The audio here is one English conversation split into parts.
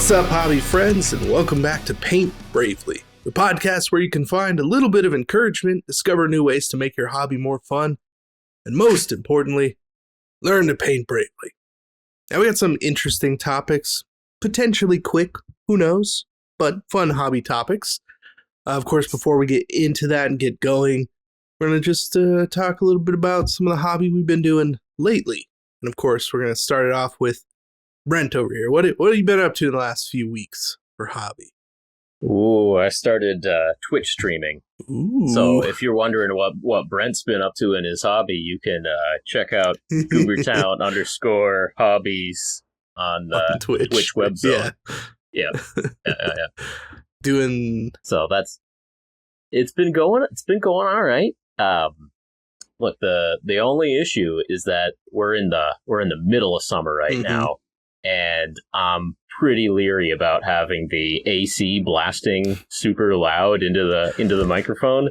What's up, hobby friends, and welcome back to Paint Bravely, the podcast where you can find a little bit of encouragement, discover new ways to make your hobby more fun, and most importantly, learn to paint bravely. Now, we got some interesting topics, potentially quick, who knows, but fun hobby topics. Of course, before we get into that and get going, we're going to just talk a little bit about some of the hobby we've been doing lately. And of course, we're going to start it off with Brent over here. What have you been up to in the last few weeks for hobby? Ooh, I started Twitch streaming. Ooh. So if you're wondering what Brent's been up to in his hobby, you can check out Goobertown _hobbies on Twitch web zone. Yeah. Doing so it's been going all right. Look, the only issue is that we're in the middle of summer right now, and I'm pretty leery about having the AC blasting super loud into the microphone.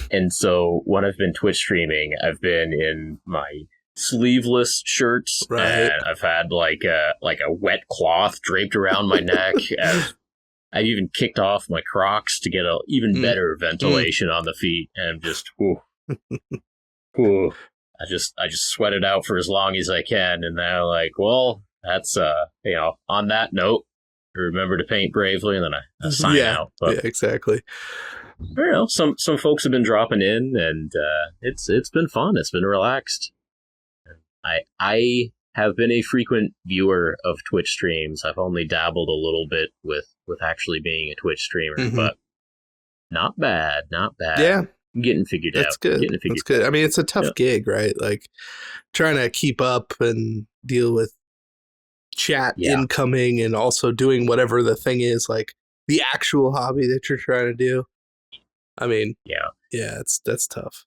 And so when I've been Twitch streaming, I've been in my sleeveless shirts, and I've had like a wet cloth draped around my neck. I've even kicked off my Crocs to get a even better ventilation on the feet, and just I just sweat it out for as long as I can, and then I'm like, well, that's on that note, remember to paint bravely, and then I sign out. But, yeah, exactly. I don't know, some folks have been dropping in, and it's been fun. It's been relaxed. I have been a frequent viewer of Twitch streams. I've only dabbled a little bit with actually being a Twitch streamer, but not bad. Yeah. I'm getting figured out. That's good. That's good. I mean, it's a tough gig, right? Like trying to keep up and deal with chat incoming and also doing whatever the thing is, like the actual hobby that you're trying to do. I mean, that's tough.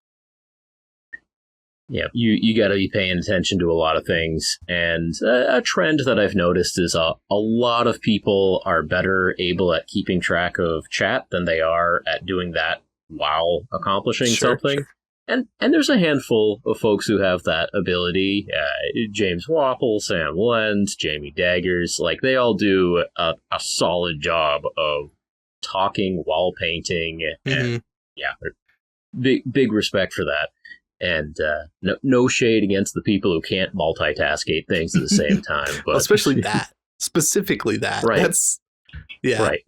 Yeah, you got to be paying attention to a lot of things. And a trend that I've noticed is a lot of people are better able at keeping track of chat than they are at doing that while accomplishing something. Sure. And there's a handful of folks who have that ability. James Wapple, Sam Lenz, Jamie Daggers, like they all do a solid job of talking while painting. And big respect for that. And no shade against the people who can't multitask 8 things at the same time. But especially that. Specifically that. Right. That's, Right.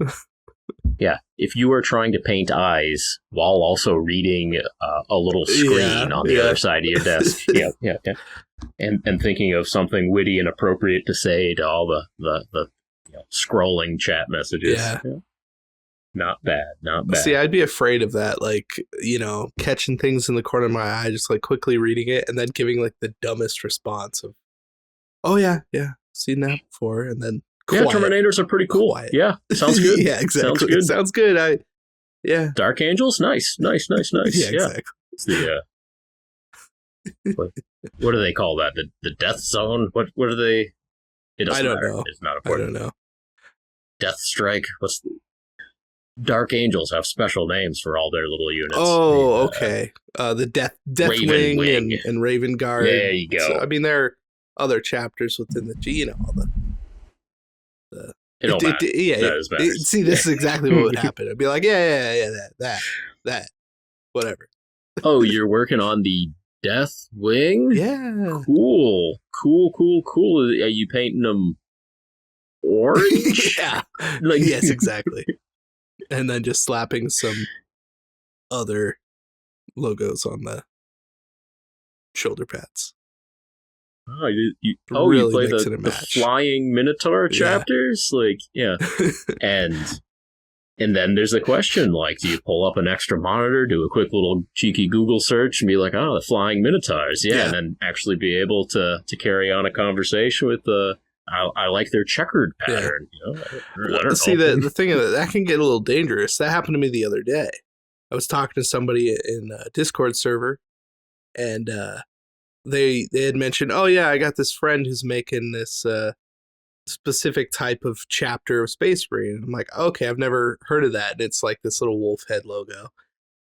Yeah. If you are trying to paint eyes while also reading a little screen on the other side of your desk. And thinking of something witty and appropriate to say to all the scrolling chat messages. Yeah. Not bad. See, I'd be afraid of that, like, catching things in the corner of my eye, just like quickly reading it and then giving like the dumbest response of, oh yeah, seen that before, and then quiet. Yeah, Terminators are pretty cool. Quiet. Yeah, sounds good. Yeah, exactly. Sounds good. Dark Angels, nice. Yeah, exactly. It's the what do they call that? The Death Zone? What are they? It doesn't matter. Know. It's not important. I don't know. Death Strike. Dark Angels have special names for all their little units. Oh, okay. The Deathwing and Raven Guard. There you go. So, I mean, there are other chapters within the, all the. It don't matter. See, this is exactly what would happen. I'd be like, that, whatever. Oh, you're working on the Deathwing? Yeah. Cool. Are you painting them orange? Yeah. Yes, exactly. And then just slapping some other logos on the shoulder pads. Oh, you play the Flying Minotaur chapters? And then there's a question, like, do you pull up an extra monitor, do a quick little cheeky Google search, and be like, oh, the Flying Minotaurs, and then actually be able to carry on a conversation with the... I like their checkered pattern. Yeah. I don't see, the thing of it, that can get a little dangerous. That happened to me the other day. I was talking to somebody in a Discord server, and they had mentioned, oh yeah, I got this friend who's making this specific type of chapter of Space Marine. And I'm like, okay, I've never heard of that. And it's like this little wolf head logo.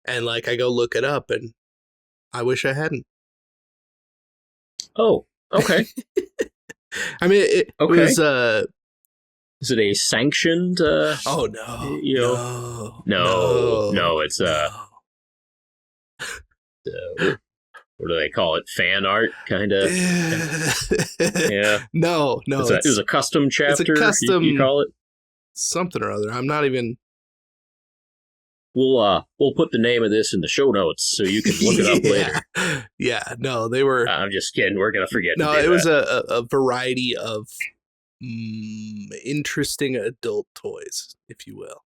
And like I go look it up, and I wish I hadn't. Oh, okay. I mean, it was Is it a sanctioned? Oh no, no. It's what do they call it? Fan art, kind of. Yeah. No. It was a custom chapter. It's a custom. You call it something or other. I'm not even. We'll put the name of this in the show notes so you can look it up later. Yeah. No, they were. I'm just kidding. We're gonna forget. No, it was a variety of interesting adult toys, if you will.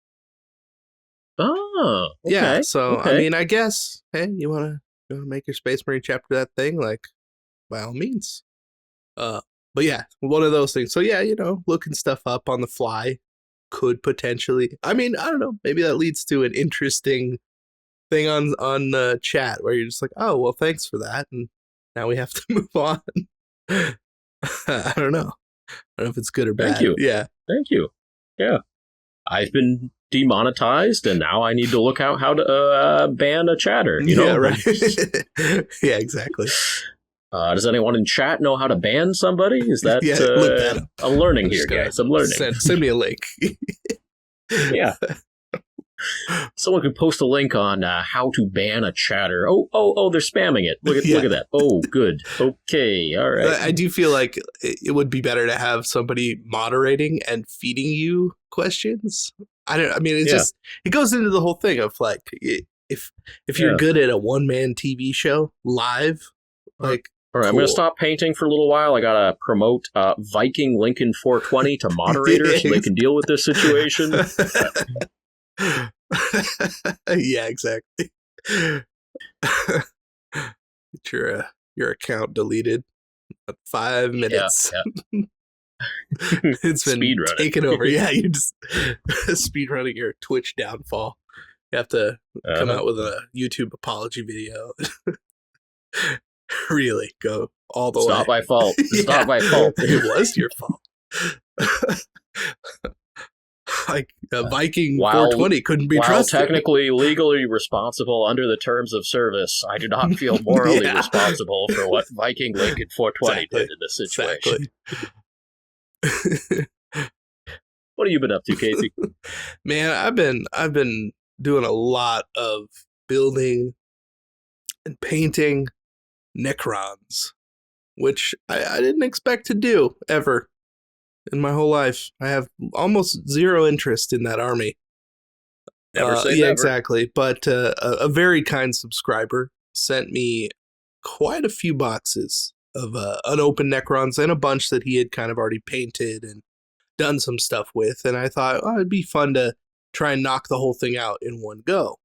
Oh, okay. Yeah. So okay. I mean, I guess, hey, you wanna make your Space Marine chapter that thing, like, by all means. But yeah, one of those things. So yeah, looking stuff up on the fly could potentially. I mean, I don't know. Maybe that leads to an interesting thing on chat where you're just like, oh, well, thanks for that, and now we have to move on. I don't know. I don't know if it's good or bad. Thank you. Yeah. Thank you. Yeah. I've been demonetized, and now I need to look out how to ban a chatter. Yeah, right. Yeah, exactly. Does anyone in chat know how to ban somebody? Is that, look that up. I'm learning here, guys. I'm learning. Send me a link. Yeah. Someone could post a link on how to ban a chatter. Oh, they're spamming it. Look at that. Oh, good. Okay, all right. I do feel like it would be better to have somebody moderating and feeding you questions. Just, it goes into the whole thing of like, if you're good at a one-man TV show live, like, all right, cool. I'm going to stop painting for a little while. I got to promote Viking Lincoln 420 to moderators so they can deal with this situation. Yeah, exactly. Get your account deleted. 5 minutes. Yeah. It's been taken over. Yeah, you're just speedrunning your Twitch downfall. You have to come out with a YouTube apology video. Really go all the way. It's not my fault. It's not my fault. It was your fault. Like Viking 420 couldn't be trusted. While technically legally responsible under the terms of service, I do not feel morally responsible for what Viking Lincoln 420 did in this situation. Exactly. What have you been up to, Casey? Man, I've been doing a lot of building and painting Necrons, which I didn't expect to do ever in my whole life. I have almost zero interest in that army. Never say never. Exactly. But a very kind subscriber sent me quite a few boxes of unopened Necrons and a bunch that he had kind of already painted and done some stuff with. And I thought, it'd be fun to try and knock the whole thing out in one go.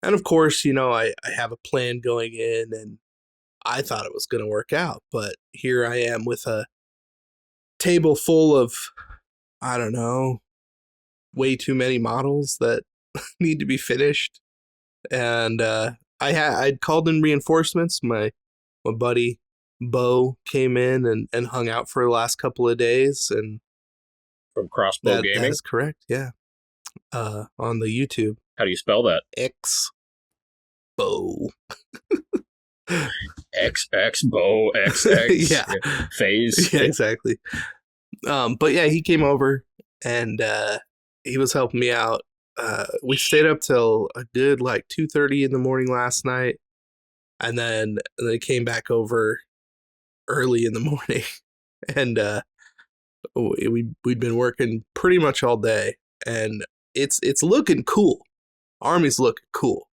And of course, I have a plan going in, and I thought it was going to work out. But here I am with a table full of, I don't know, way too many models that need to be finished. And I'd called in reinforcements. My buddy Bo came in and hung out for the last couple of days. And from Crossbow Gaming? That is correct, yeah. On the YouTube. How do you spell that? Bo. Bo, XX. Yeah. Phase. Yeah, exactly. But yeah, he came over and he was helping me out. We stayed up till a good 2:30 in the morning last night, and then they came back over early in the morning, and we'd been working pretty much all day, and it's looking cool. Army's looking cool,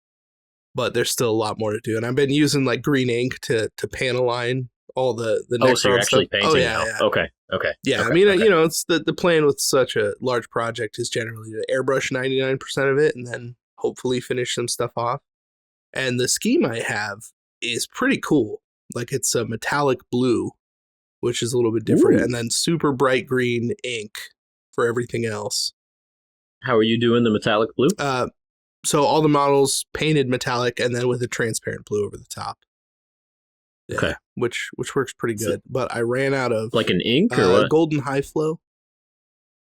but there's still a lot more to do. And I've been using green ink to panel line all the Necron so you're actually stuff. painting yeah. Okay. Yeah, okay, I mean, okay. It's the plan with such a large project is generally to airbrush 99% of it and then hopefully finish some stuff off. And the scheme I have is pretty cool. It's a metallic blue, which is a little bit different, and then super bright green ink for everything else. How are you doing the metallic blue? So all the models painted metallic and then with a transparent blue over the top. Yeah, okay. Which works pretty good. But I ran out of an ink or what? Golden High Flow.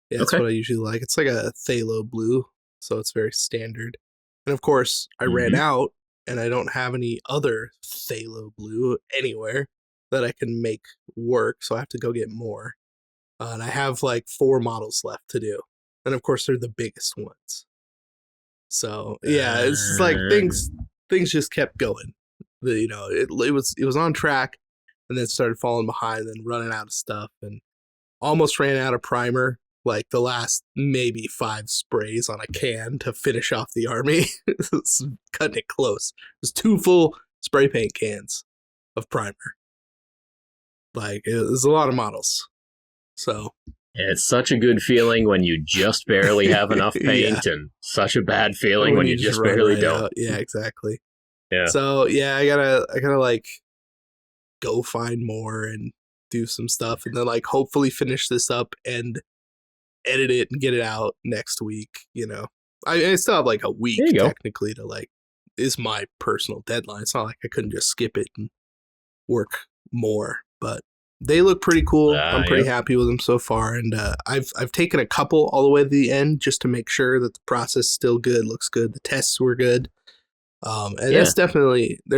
Yeah, that's okay. what I usually like. It's like a phthalo blue, so it's very standard. And of course, I ran out, and I don't have any other phthalo blue anywhere that I can make work, so I have to go get more. And I have like 4 models left to do. And of course, they're the biggest ones. So yeah, it's just like things just kept going. It was on track, and then started falling behind, then running out of stuff, and almost ran out of primer. Like the last maybe 5 sprays on a can to finish off the army. It's cutting it close. It was 2 full spray paint cans of primer. Like it was a lot of models. So it's such a good feeling when you just barely have enough paint, and such a bad feeling when you just barely don't. Out. Yeah, exactly. Yeah. So yeah, I gotta like go find more and do some stuff, and then like hopefully finish this up and edit it and get it out next week. I still have like a week technically to like is my personal deadline. It's not like I couldn't just skip it and work more, but they look pretty cool. I'm pretty happy with them so far, and I've taken a couple all the way to the end just to make sure that the process is still good, looks good. The tests were good, and they're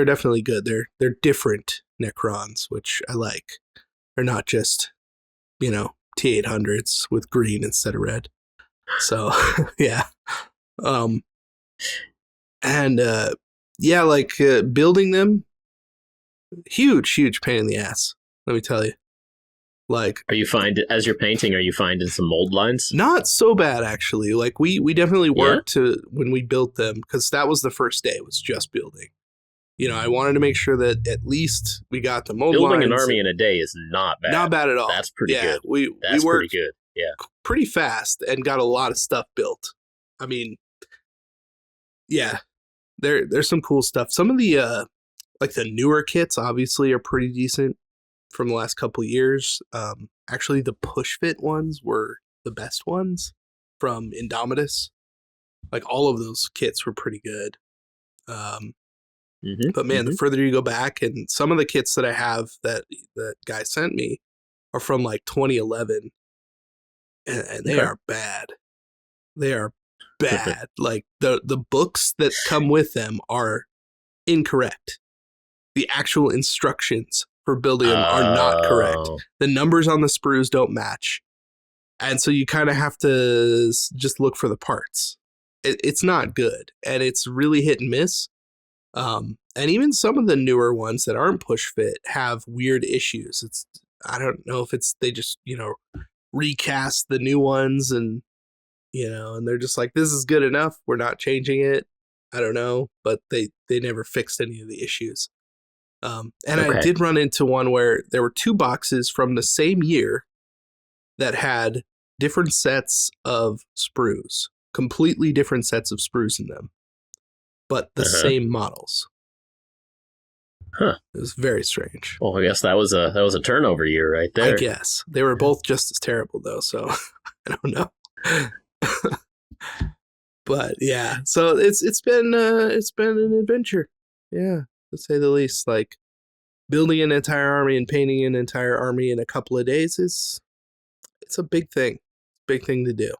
definitely good. They're different Necrons, which I like. They're not just T800s with green instead of red. So yeah, building them, huge pain in the ass. Let me tell you. Like, as you're painting, are you finding some mold lines? Not so bad, actually. Like, we definitely worked to when we built them, because that was the first day. It was just building. I wanted to make sure that at least we got the mold lines. Building an army in a day is not bad. Not bad at all. That's pretty good. We worked pretty good. Yeah, pretty fast and got a lot of stuff built. I mean, yeah, there's some cool stuff. Some of the like the newer kits obviously are pretty decent from the last couple of years. Actually, the push fit ones were the best ones from Indomitus. Like all of those kits were pretty good. But man, the further you go back, and some of the kits that I have that guy sent me are from like 2011, and they are bad. They are bad. Like the books that come with them are incorrect. The actual instructions for building them are not correct. The numbers on the sprues don't match, and so you kind of have to just look for the parts. It's not good, and it's really hit and miss. And even some of the newer ones that aren't push fit have weird issues. I don't know if they just, recast the new ones and they're just like, this is good enough. We're not changing it. I don't know, but they never fixed any of the issues. I did run into one where there were 2 boxes from the same year that had different sets of sprues, completely different sets of sprues in them, but the same models. Huh. It was very strange. Well, I guess that was a turnover year right there. I guess. They were both just as terrible though, so I don't know. But yeah, so it's been an adventure. Yeah, to say the least. Like building an entire army and painting an entire army in a couple of days it's a big thing. Big thing to do.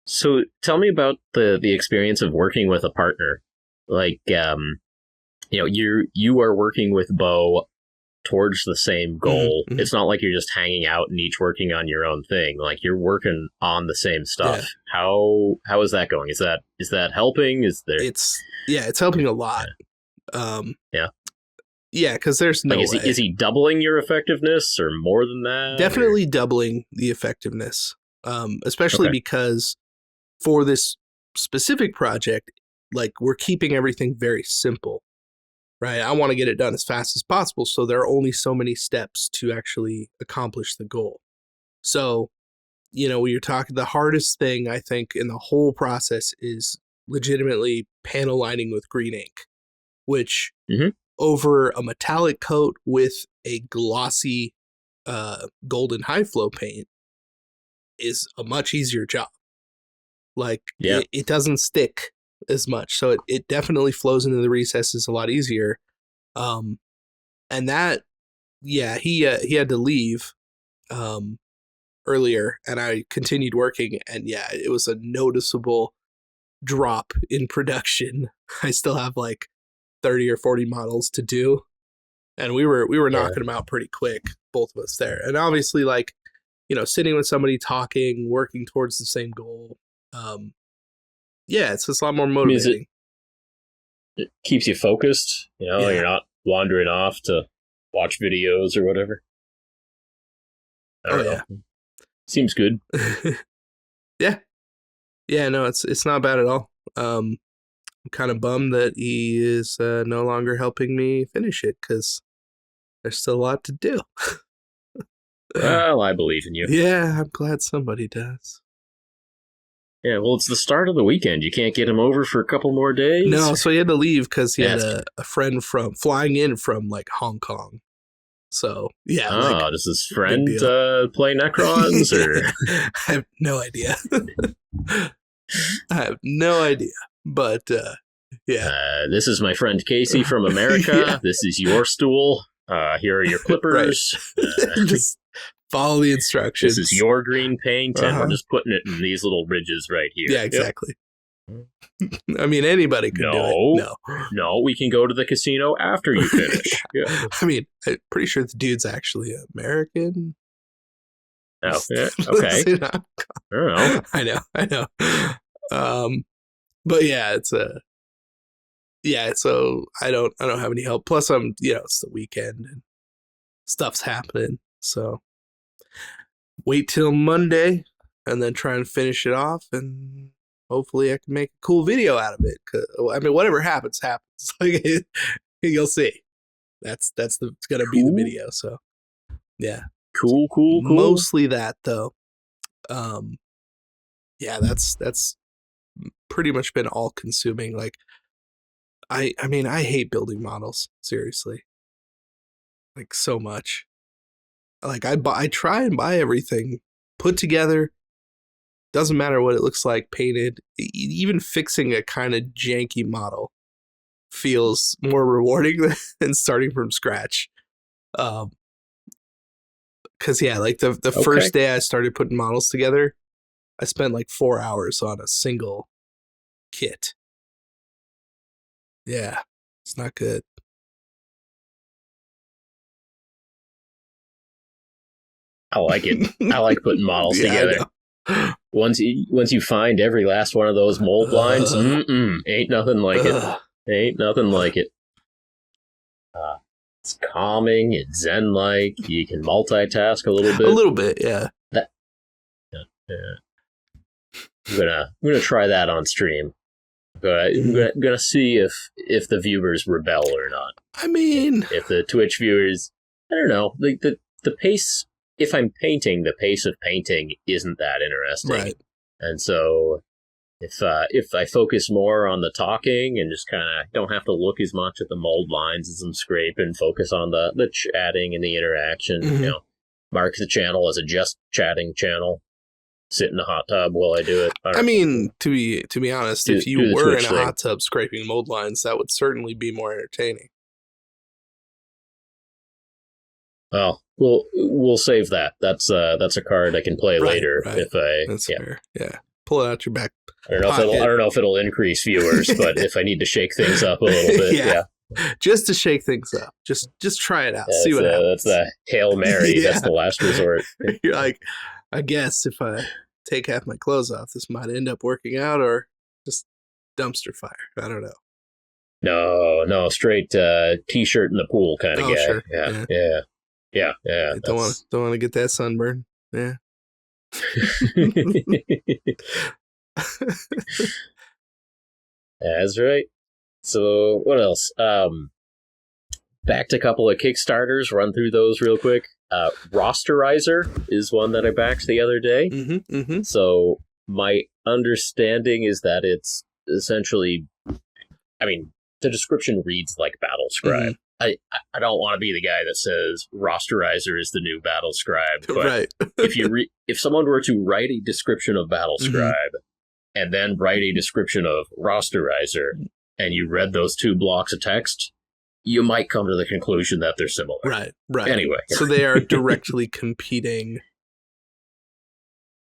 So tell me about the experience of working with a partner. Like you are working with Bo towards the same goal. Mm-hmm. It's not like you're just hanging out and each working on your own thing. Like you're working on the same stuff. Yeah. How is that going? Is that helping? It's helping a lot. Yeah, because there's no way. Is he doubling your effectiveness or more than that? Definitely doubling the effectiveness. Especially because for this specific project, like we're keeping everything very simple. Right, I want to get it done as fast as possible, so there are only so many steps to actually accomplish the goal. So, when you're talking, the hardest thing I think in the whole process is legitimately panel lining with green ink, which over a metallic coat with a glossy golden high flow paint is a much easier job. Like, it doesn't stick as much, so it definitely flows into the recesses a lot easier. And that he had to leave earlier, and I continued working, and it was a noticeable drop in production. I still have like 30 or 40 models to do, and we were knocking them out pretty quick, both of us there. And obviously, like, sitting with somebody, talking, working towards the same goal. It's just a lot more motivating. It keeps you focused, you're not wandering off to watch videos or whatever. I don't know. Seems good. Yeah, no, it's not bad at all. I'm kind of bummed that he is no longer helping me finish it because there's still a lot to do. Well, I believe in you. Yeah, I'm glad somebody does. Yeah, well, it's the start of the weekend. You can't get him over for a couple more days? No, so he had to leave because he had a friend flying in from, like, Hong Kong. So, yeah. Oh, does his friend play Necrons? Or? I have no idea. I have no idea. But, this is my friend Casey from America. Yeah. This is your stool. Here are your clippers. Just follow the instructions. This is your green paint, and we're just putting it in these little ridges right here. Yeah, exactly. Yep. I mean, anybody could do it. No, we can go to the casino after you finish. Yeah. I mean, I'm pretty sure the dude's actually American. Oh, yeah. Okay. I don't know. I know. But yeah, so I don't have any help. Plus I'm, it's the weekend and stuff's happening. So wait till Monday and then try and finish it off, and hopefully I can make a cool video out of it. 'Cause, I mean, whatever happens. Like, you'll see. It's gonna be the video. So yeah. Cool. Mostly that though. That's pretty much been all consuming. Like, I mean, I hate building models, seriously. Like, so much. Like, I try and buy everything put together. Doesn't matter what it looks like, painted. Even fixing a kind of janky model feels more rewarding than starting from scratch. Because, like, the first day I started putting models together, I spent like 4 hours on a single kit. Yeah, it's not good. I like it. I like putting models together. Once you find every last one of those mold lines, ain't nothing like it. Ain't nothing like it. It's calming. It's zen-like. You can multitask a little bit. A little bit, yeah. I'm gonna try that on stream. I'm gonna see if the viewers rebel or not. I mean, if the Twitch viewers, I don't know, like the pace. If I'm painting, the pace of painting isn't that interesting. Right. And so if I focus more on the talking and just kind of don't have to look as much at the mold lines as I'm scraping, focus on the chatting and the interaction, mark the channel as a just chatting channel, sit in the hot tub while I do it. I mean, to be honest, if you were in a hot tub scraping mold lines, that would certainly be more entertaining. Well, we'll save that. That's a card I can play later. Right. That's fair. Yeah, pull it out your back. I don't know if it'll increase viewers, but if I need to shake things up a little bit, yeah. Just to shake things up. Just try it out. See what happens. That's the Hail Mary. That's the last resort. You're like, I guess if I take half my clothes off, this might end up working out, or just dumpster fire. I don't know. No, straight t-shirt in the pool kind of guy. Sure. Yeah. Don't want to get that sunburn. Yeah. That's right. So what else? Back to a couple of Kickstarters. Run through those real quick. Rosterizer is one that I backed the other day. So my understanding is that it's essentially, I mean, the description reads like Battle Scribe. I don't want to be the guy that says Rosterizer is the new Battle Scribe, but right. if someone were to write a description of Battle Scribe and then write a description of Rosterizer, and you read those two blocks of text, you might come to the conclusion that they're similar. Right. Anyway. So they are directly competing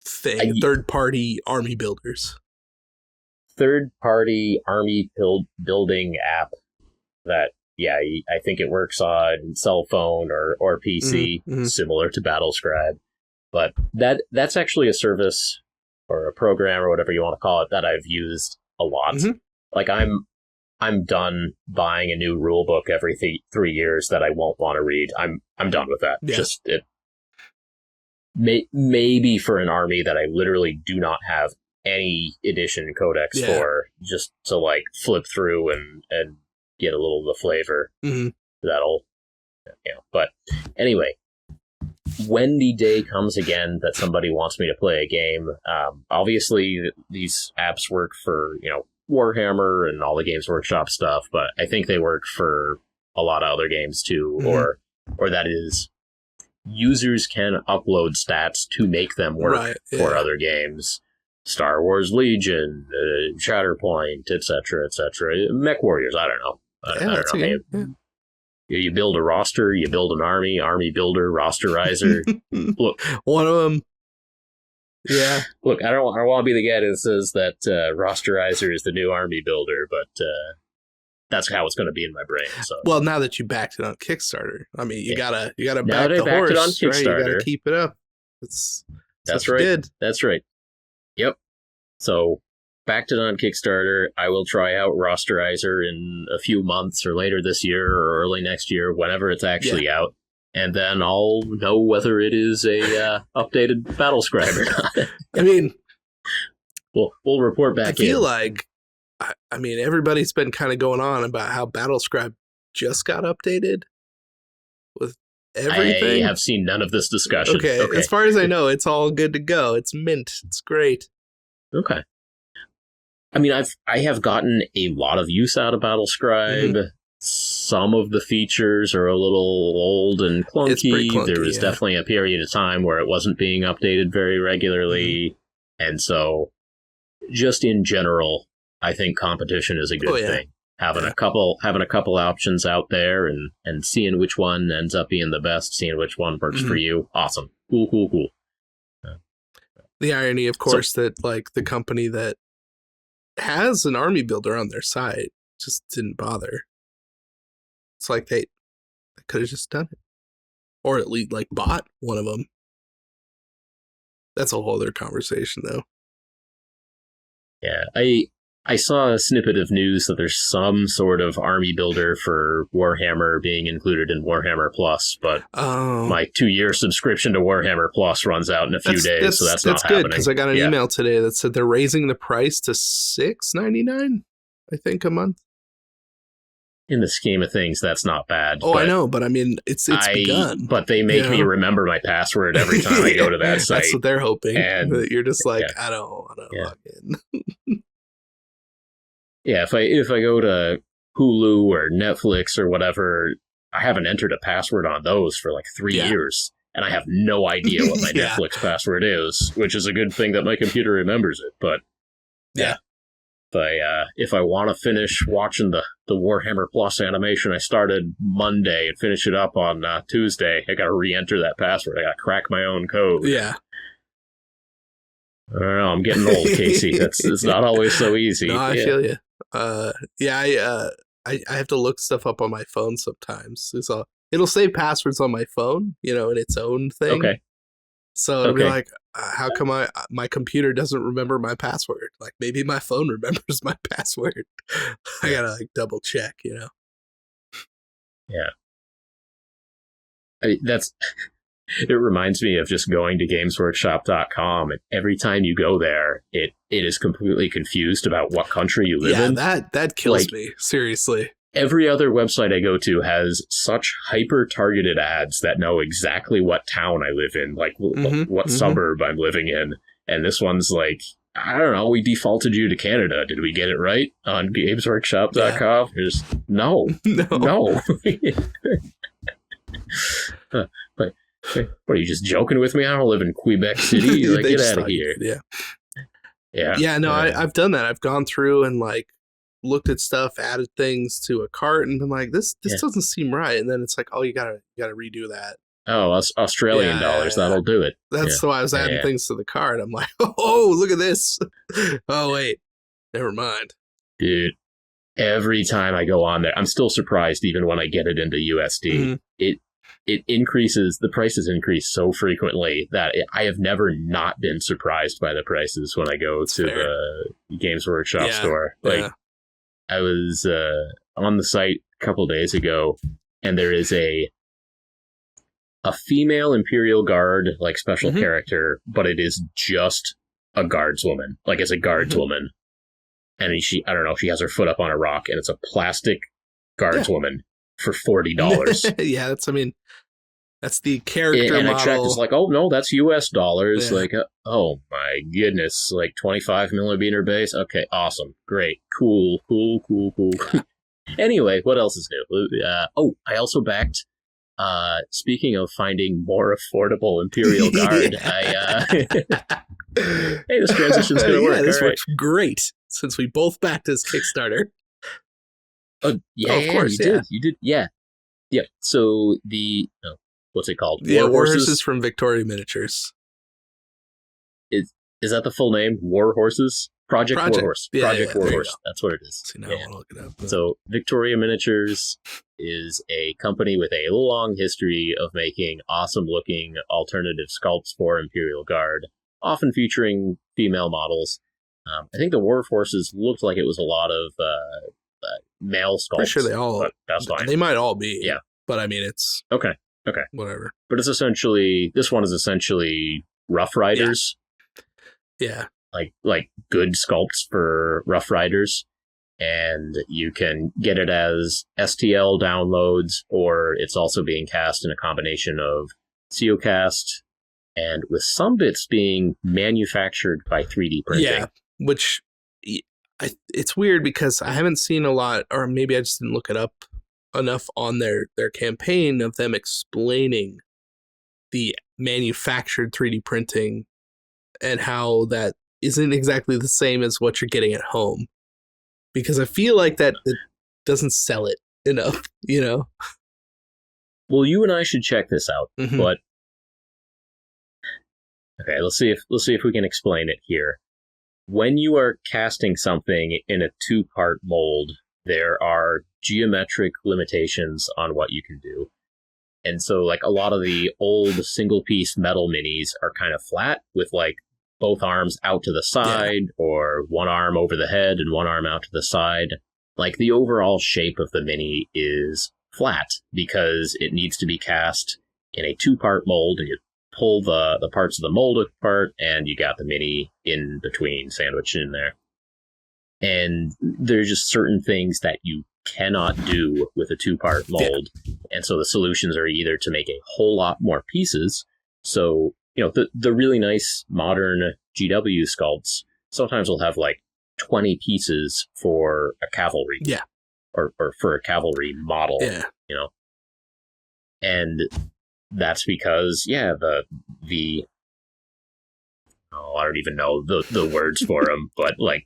third-party army builders. Third-party army building app that, I think it works on cell phone or PC, similar to Battle Scribe. But that's actually a service or a program or whatever you want to call it that I've used a lot. Mm-hmm. Like I'm done buying a new rule book every 3 years that I won't want to read. I'm done with that. Yeah. Just it. Maybe for an army that I literally do not have any edition codex for, just to like flip through and get a little of the flavor. Mm-hmm. That'll, But anyway, when the day comes again that somebody wants me to play a game, obviously these apps work for, Warhammer and all the Games Workshop stuff, but I think they work for a lot of other games too, mm-hmm. or that is, users can upload stats to make them work for other games. Star Wars Legion, Shatterpoint, etc., etc. Mech Warriors, I don't know. I don't know. You build a roster, you build an army builder, rosterizer. Look, one of them. Yeah. Look, I don't want to be the guy that says that rosterizer is the new army builder, but that's how it's going to be in my brain. So, well, now that you backed it on Kickstarter, I mean, you gotta now back the horse. It on Kickstarter. Right? You gotta keep it up. That's right. That's right. Yep. So, backed it on Kickstarter. I will try out rosterizer in a few months or later this year or early next year, whenever it's actually out. And then I'll know whether it is a updated battle scribe or not. I mean, we'll report back. I feel like, I mean, everybody's been kind of going on about how battle scribe just got updated with everything. I have seen none of this discussion. Okay, as far as I know, it's all good to go. It's mint. It's great. Okay. I mean, I have gotten a lot of use out of battle scribe. Mm-hmm. Some of the features are a little old and clunky. It's pretty clunky. There was definitely a period of time where it wasn't being updated very regularly. Mm-hmm. And so, just in general, I think competition is a good thing. Having a couple options out there and seeing which one ends up being the best, seeing which one works for you. Awesome. Cool. The irony, of course, that like the company that has an army builder on their site just didn't bother. It's like they could have just done it, or at least like bought one of them. That's a whole other conversation, though. Yeah, I saw a snippet of news that there's some sort of army builder for Warhammer being included in Warhammer Plus, but my 2-year subscription to Warhammer Plus runs out in a few days, so that's not happening. Good, because I got an email today that said they're raising the price to $6.99, I think, a month. In the scheme of things, that's not bad. Oh, I know, but I mean, it's begun. But they make me remember my password every time I go to that site. That's what they're hoping. And that you're just like, I don't want to log in. Yeah, if I go to Hulu or Netflix or whatever, I haven't entered a password on those for like 3 years, and I have no idea what my Netflix password is, which is a good thing that my computer remembers it. But if I want to finish watching the Warhammer Plus animation I started Monday and finish it up on Tuesday, I got to re-enter that password. I got to crack my own code. Yeah. I don't know. I'm getting old, Casey. It's not always so easy. No, I feel you. I have to look stuff up on my phone sometimes. It'll save passwords on my phone, in its own thing. Okay. So it'll be like, how come my computer doesn't remember my password? Like maybe my phone remembers my password. I gotta double check, Yeah. It reminds me of just going to gamesworkshop.com, and every time you go there, it is completely confused about what country you live in. Yeah, that kills me, seriously. Every other website I go to has such hyper-targeted ads that know exactly what town I live in, like what suburb I'm living in. And this one's like, I don't know, we defaulted you to Canada. Did we get it right on gamesworkshop.com? Yeah. Just, no. But what are you just joking with me? I don't live in Quebec City. Like, get out of here. Yeah. No, I've done that. I've gone through and like looked at stuff, added things to a cart, and been like, this doesn't seem right. And then it's like, oh, you gotta redo that. Oh, Australian dollars. That'll do it. That's why I was adding things to the cart. I'm like, oh, look at this. Oh, wait, never mind, dude. Every time I go on there, I'm still surprised even when I get it into USD. the prices increase so frequently that I have never not been surprised by the prices when I go to the Games Workshop store. Like, I was on the site a couple days ago, and there is a female Imperial Guard, like, special character, but it is just a guardswoman. Like, it's a guardswoman. And I don't know, she has her foot up on a rock, and it's a plastic guardswoman for $40. Yeah, that's the character and model. I checked, it's like, oh, no, that's US dollars. Like, oh, my goodness. Like, 25 millimeter base? Okay, awesome. Great. Cool. Anyway, what else is new? I also backed, speaking of finding more affordable Imperial Guard, hey, this transition's going to work. This works great, since we both backed his Kickstarter. Oh, of course, you did. Yeah. So what's it called? War Horses from Victoria Miniatures. Is that the full name? War Horses? Project War Horse. Project War Horse. That's what it is. See, now I'll look it up. So Victoria Miniatures is a company with a long history of making awesome-looking alternative sculpts for Imperial Guard, often featuring female models. I think the War Horses looked like it was a lot of male sculpts. Pretty sure they all. That's fine. They might all be. Yeah. But I mean, it's okay. Whatever. But this one is essentially Rough Riders. Yeah. Like good sculpts for Rough Riders, and you can get it as STL downloads, or it's also being cast in a combination of CeoCast, and with some bits being manufactured by 3D printing. Yeah, which it's weird because I haven't seen a lot, or maybe I just didn't look it up enough on their campaign of them explaining the manufactured 3D printing and how that isn't exactly the same as what you're getting at home. Because I feel like that it doesn't sell it enough, you know? Well, you and I should check this out, but okay, let's see if we can explain it here. When you are casting something in a 2-part mold, there are geometric limitations on what you can do. And so, like, a lot of the old single-piece metal minis are kind of flat with, like, both arms out to the side, or one arm over the head and one arm out to the side. Like, the overall shape of the mini is flat because it needs to be cast in a 2-part mold, and you pull the parts of the mold apart, and you got the mini in between, sandwiched in there. And there's just certain things that you cannot do with a 2-part mold. And so the solutions are either to make a whole lot more pieces. So, you know, the really nice modern GW sculpts sometimes will have like 20 pieces for a cavalry. Yeah. Or for a cavalry model. Yeah. You know. And that's because, the I don't even know the words for them, but like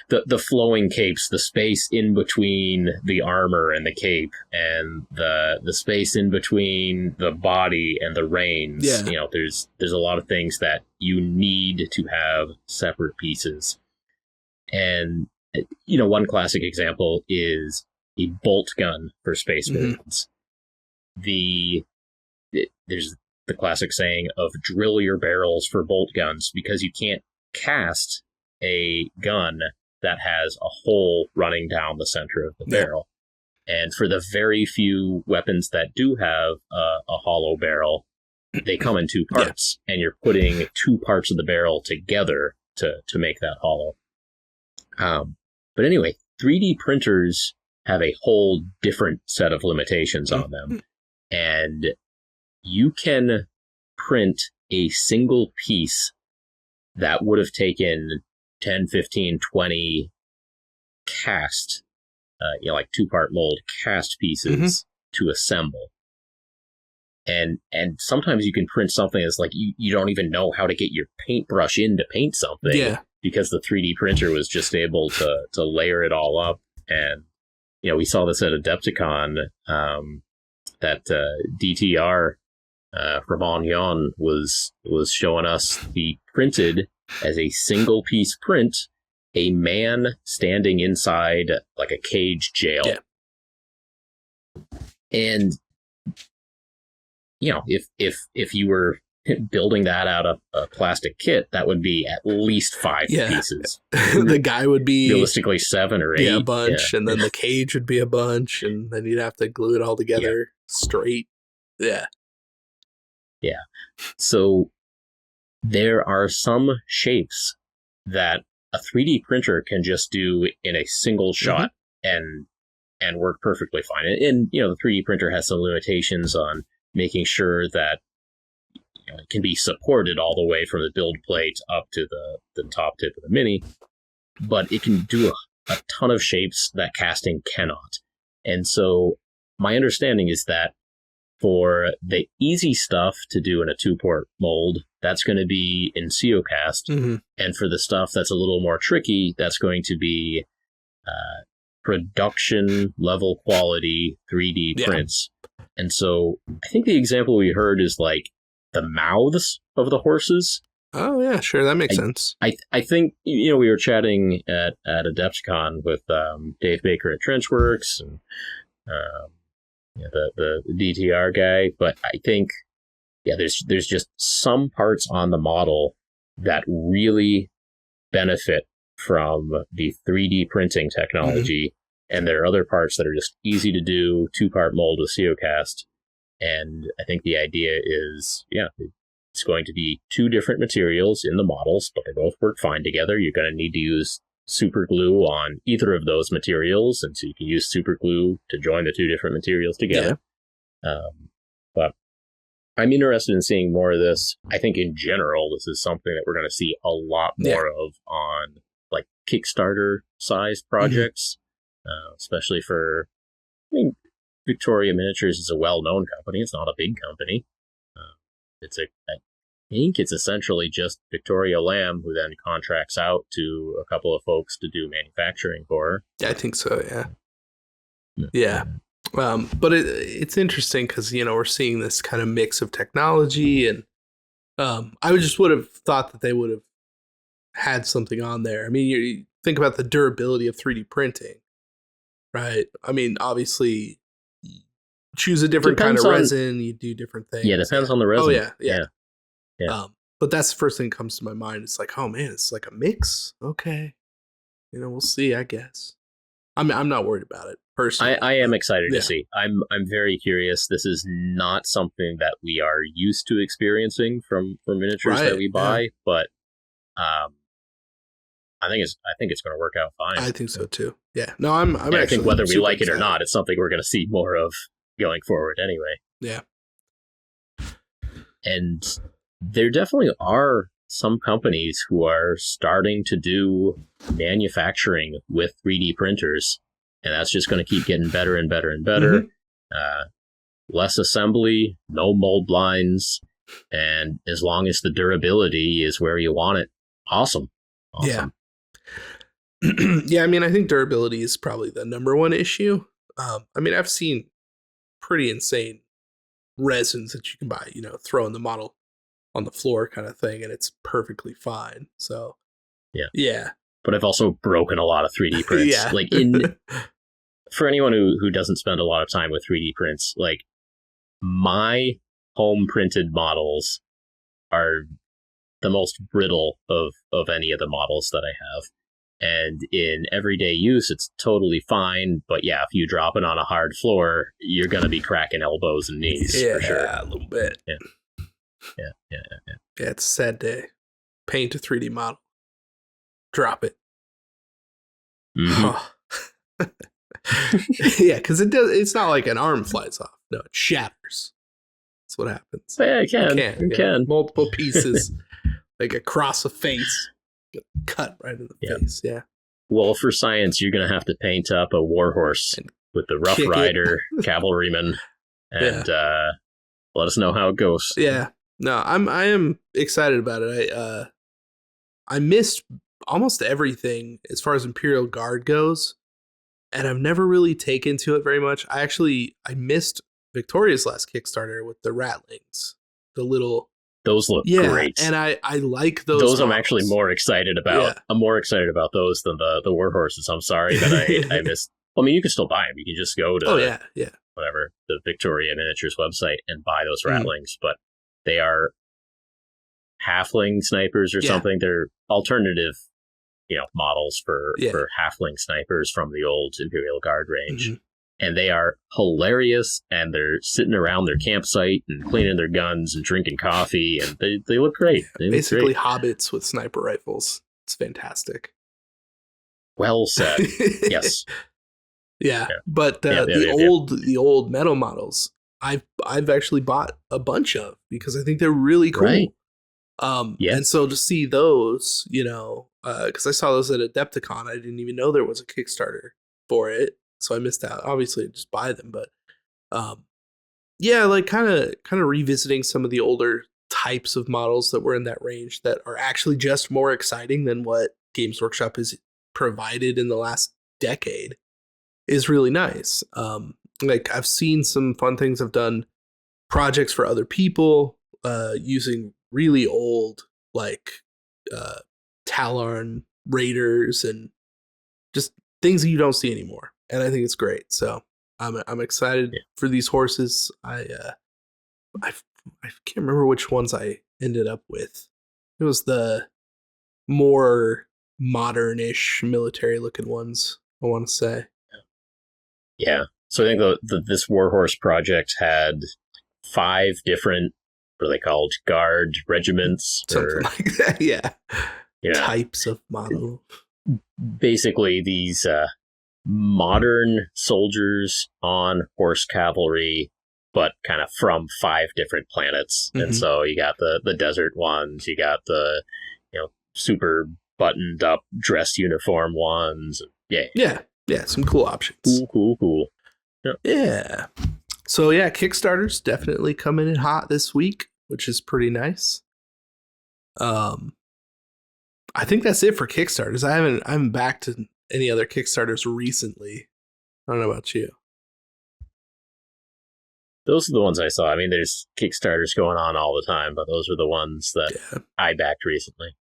the flowing capes, the space in between the armor and the cape, and the space in between the body and the reins. Yeah. You know, there's a lot of things that you need to have separate pieces. And, you know, one classic example is a bolt gun for Space Marines. There's the classic saying of drill your barrels for bolt guns, because you can't cast a gun that has a hole running down the center of the barrel. And for the very few weapons that do have a hollow barrel, they come in 2 parts, and you're putting 2 parts of the barrel together to make that hollow. But anyway, 3D printers have a whole different set of limitations on them. And you can print a single piece that would have taken 10, 15, 20 cast, like 2-part mold cast pieces to assemble. And sometimes you can print something that's like you don't even know how to get your paintbrush in to paint something. Yeah. Because the 3D printer was just able to layer it all up. And, you know, we saw this at Adepticon, that DTR from Onion was showing us the printed as a single piece print, a man standing inside like a cage jail. Yeah. And if you were building that out of a plastic kit, that would be at least 5 pieces. The guy would be realistically 7 or 8. Yeah, a bunch, and then the cage would be a bunch, and then you'd have to glue it all together straight. Yeah. Yeah. So there are some shapes that a 3D printer can just do in a single shot and work perfectly fine. And the 3D printer has some limitations on making sure that it can be supported all the way from the build plate up to the top tip of the Mini, but it can do a ton of shapes that casting cannot. And so my understanding is that for the easy stuff to do in a 2-port mold, that's going to be in CeoCast. And for the stuff that's a little more tricky, that's going to be production level quality 3D prints. And so I think the example we heard is like the mouths of the horses. Oh, yeah, sure. That makes sense. I think, we were chatting at Adepticon with Dave Baker at Trenchworks and the DTR guy. But I think, there's just some parts on the model that really benefit from the 3D printing technology. And there are other parts that are just easy to do, 2-part mold with CeoCast. And I think the idea is, it's going to be 2 different materials in the models, but they both work fine together. You're going to need to use super glue on either of those materials, and so you can use super glue to join the 2 different materials together. But I'm interested in seeing more of this. I think in general, this is something that we're going to see a lot more of on like Kickstarter-sized projects, especially for, Victoria Miniatures is a well-known company. It's not a big company. I think it's essentially just Victoria Lamb, who then contracts out to a couple of folks to do manufacturing for her. Yeah, I think so, yeah. But it's interesting because, we're seeing this kind of mix of technology, and I would have thought that they would have had something on there. I mean, you think about the durability of 3D printing, right? I mean, obviously, you choose a different kind of resin, you do different things. Yeah, it depends on the resin. Oh, yeah. But that's the first thing that comes to my mind. It's like, oh man, it's like a mix. Okay. We'll see, I guess. I'm not worried about it personally. I am excited to see. I'm very curious. This is not something that we are used to experiencing from miniatures that we buy, but I think it's going to work out fine. I think so too. Yeah. No, I'm actually, I think whether we like it excited. or not, it's something we're going to see more of going forward anyway. Yeah. And there definitely are some companies who are starting to do manufacturing with 3D printers, and that's just going to keep getting better and better and better. Less assembly, no mold lines, and as long as the durability is where you want it, awesome. Yeah. Yeah, I mean, I think durability is probably the number one issue. I mean, I've seen pretty insane resins that you can buy, throwing the model on the floor kind of thing, and it's perfectly fine. So, yeah. But I've also broken a lot of 3D prints. Yeah. Like for anyone who doesn't spend a lot of time with 3D prints, like my home printed models are the most brittle of any of the models that I have. And in everyday use, it's totally fine. But yeah, if you drop it on a hard floor, you're going to be cracking elbows and knees for sure. Yeah, a little bit. Yeah, it's a sad day. Paint a 3D model. Drop it. Yeah, because it's not like an arm flies off. No, it shatters. That's what happens. Yeah, it can. Multiple pieces, like across a face. Get cut right in the face. Yeah. Well, for science, you're going to have to paint up a warhorse with the Rough Rider cavalryman, and let us know how it goes. Yeah. No, I am excited about it. I missed almost everything as far as Imperial Guard goes, and I've never really taken to it very much. I missed Victoria's last Kickstarter with the Ratlings, the little. Those look great, and I like those. Those models. I'm actually more excited about. Yeah. I'm more excited about those than the warhorses. I'm sorry that I missed. I mean, you can still buy them. You can just go to whatever, the Victoria Miniatures website and buy those ratlings, but they are halfling snipers or something. They're alternative, models for halfling snipers from the old Imperial Guard range. And they are hilarious, and they're sitting around their campsite and cleaning their guns and drinking coffee, and they look great. Basically hobbits with sniper rifles. It's fantastic. Well said. Yes. Yeah. But the old metal models, I've actually bought a bunch of because I think they're really cool. Right. And so to see those, because I saw those at Adepticon, I didn't even know there was a Kickstarter for it, so I missed out. Obviously, just buy them, but like kind of revisiting some of the older types of models that were in that range that are actually just more exciting than what Games Workshop has provided in the last decade is really nice. Like I've seen some fun things. I've done projects for other people using really old Talon Raiders and just things that you don't see anymore. And I think it's great. So I'm excited for these horses. I can't remember which ones I ended up with. It was the more modern-ish military-looking ones, I want to say. Yeah. So I think this Warhorse project had 5 different, what are they called, guard regiments? Something like that, yeah. Types of model. Basically, these modern soldiers on horse cavalry, but kind of from 5 different planets. And so you got the desert ones, you got the super buttoned up dress uniform ones. Yeah, some cool options. Cool. Yeah. So Kickstarter's definitely coming in hot this week, which is pretty nice. I think that's it for Kickstarters. I haven't backed any other Kickstarters recently. I don't know about you. Those are the ones I saw. I mean, there's Kickstarters going on all the time, but those are the ones that I backed recently.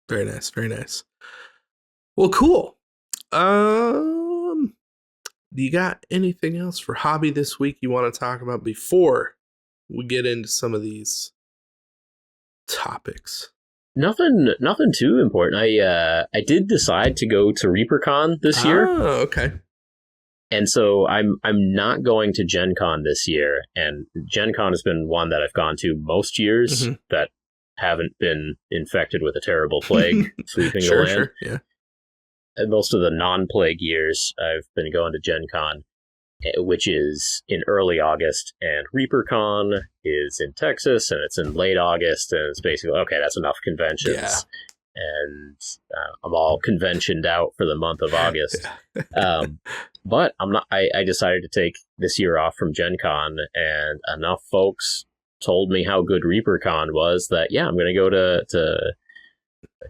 Very nice, very nice. Well, cool. Do you got anything else for hobby this week you want to talk about before we get into some of these topics? Nothing too important. I did decide to go to ReaperCon this year. Oh, okay. And so I'm not going to Gen Con this year. And Gen Con has been one that I've gone to most years that haven't been infected with a terrible plague sweeping the land. Sure, yeah. And most of the non-plague years, I've been going to Gen Con, which is in early August, and ReaperCon is in Texas, and it's in late August, and it's basically, okay, that's enough conventions. Yeah. And I'm all conventioned out for the month of August. But I decided to take this year off from Gen Con, and enough folks told me how good ReaperCon was that, I'm going to go to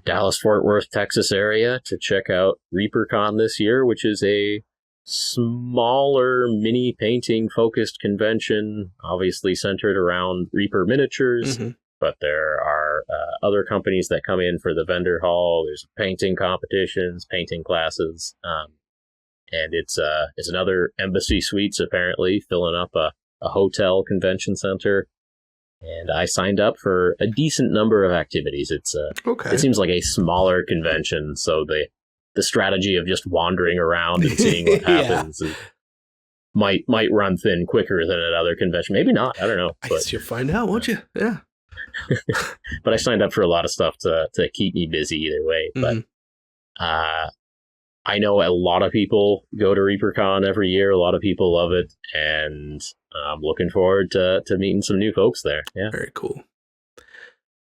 Dallas-Fort Worth, Texas area to check out ReaperCon this year, which is a smaller mini painting focused convention, obviously centered around Reaper miniatures, but there are other companies that come in for the vendor hall. There's painting competitions, painting classes, and it's another Embassy Suites apparently filling up a hotel convention center. And I signed up for a decent number of activities. It seems like a smaller convention, so the strategy of just wandering around and seeing what happens might run thin quicker than another convention. Maybe not. I don't know. I guess you'll find out, won't you? Yeah. But I signed up for a lot of stuff to keep me busy either way. But I know a lot of people go to ReaperCon every year. A lot of people love it, and I'm looking forward to meeting some new folks there. Yeah, very cool.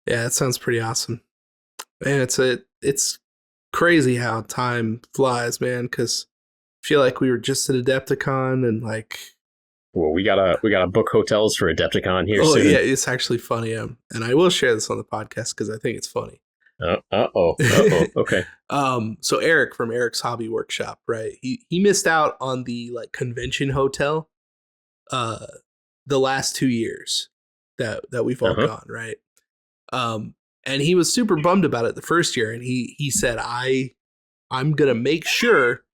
Yeah, that sounds pretty awesome. Man, it's crazy how time flies, man. Because I feel like we were just at Adepticon, and well, we gotta book hotels for Adepticon here soon. Yeah, it's actually funny. And I will share this on the podcast because I think it's funny. Okay. So Eric from Eric's Hobby Workshop, right? He missed out on the convention hotel the last 2 years that we've all gone, right? And he was super bummed about it the first year, and he said I'm gonna make sure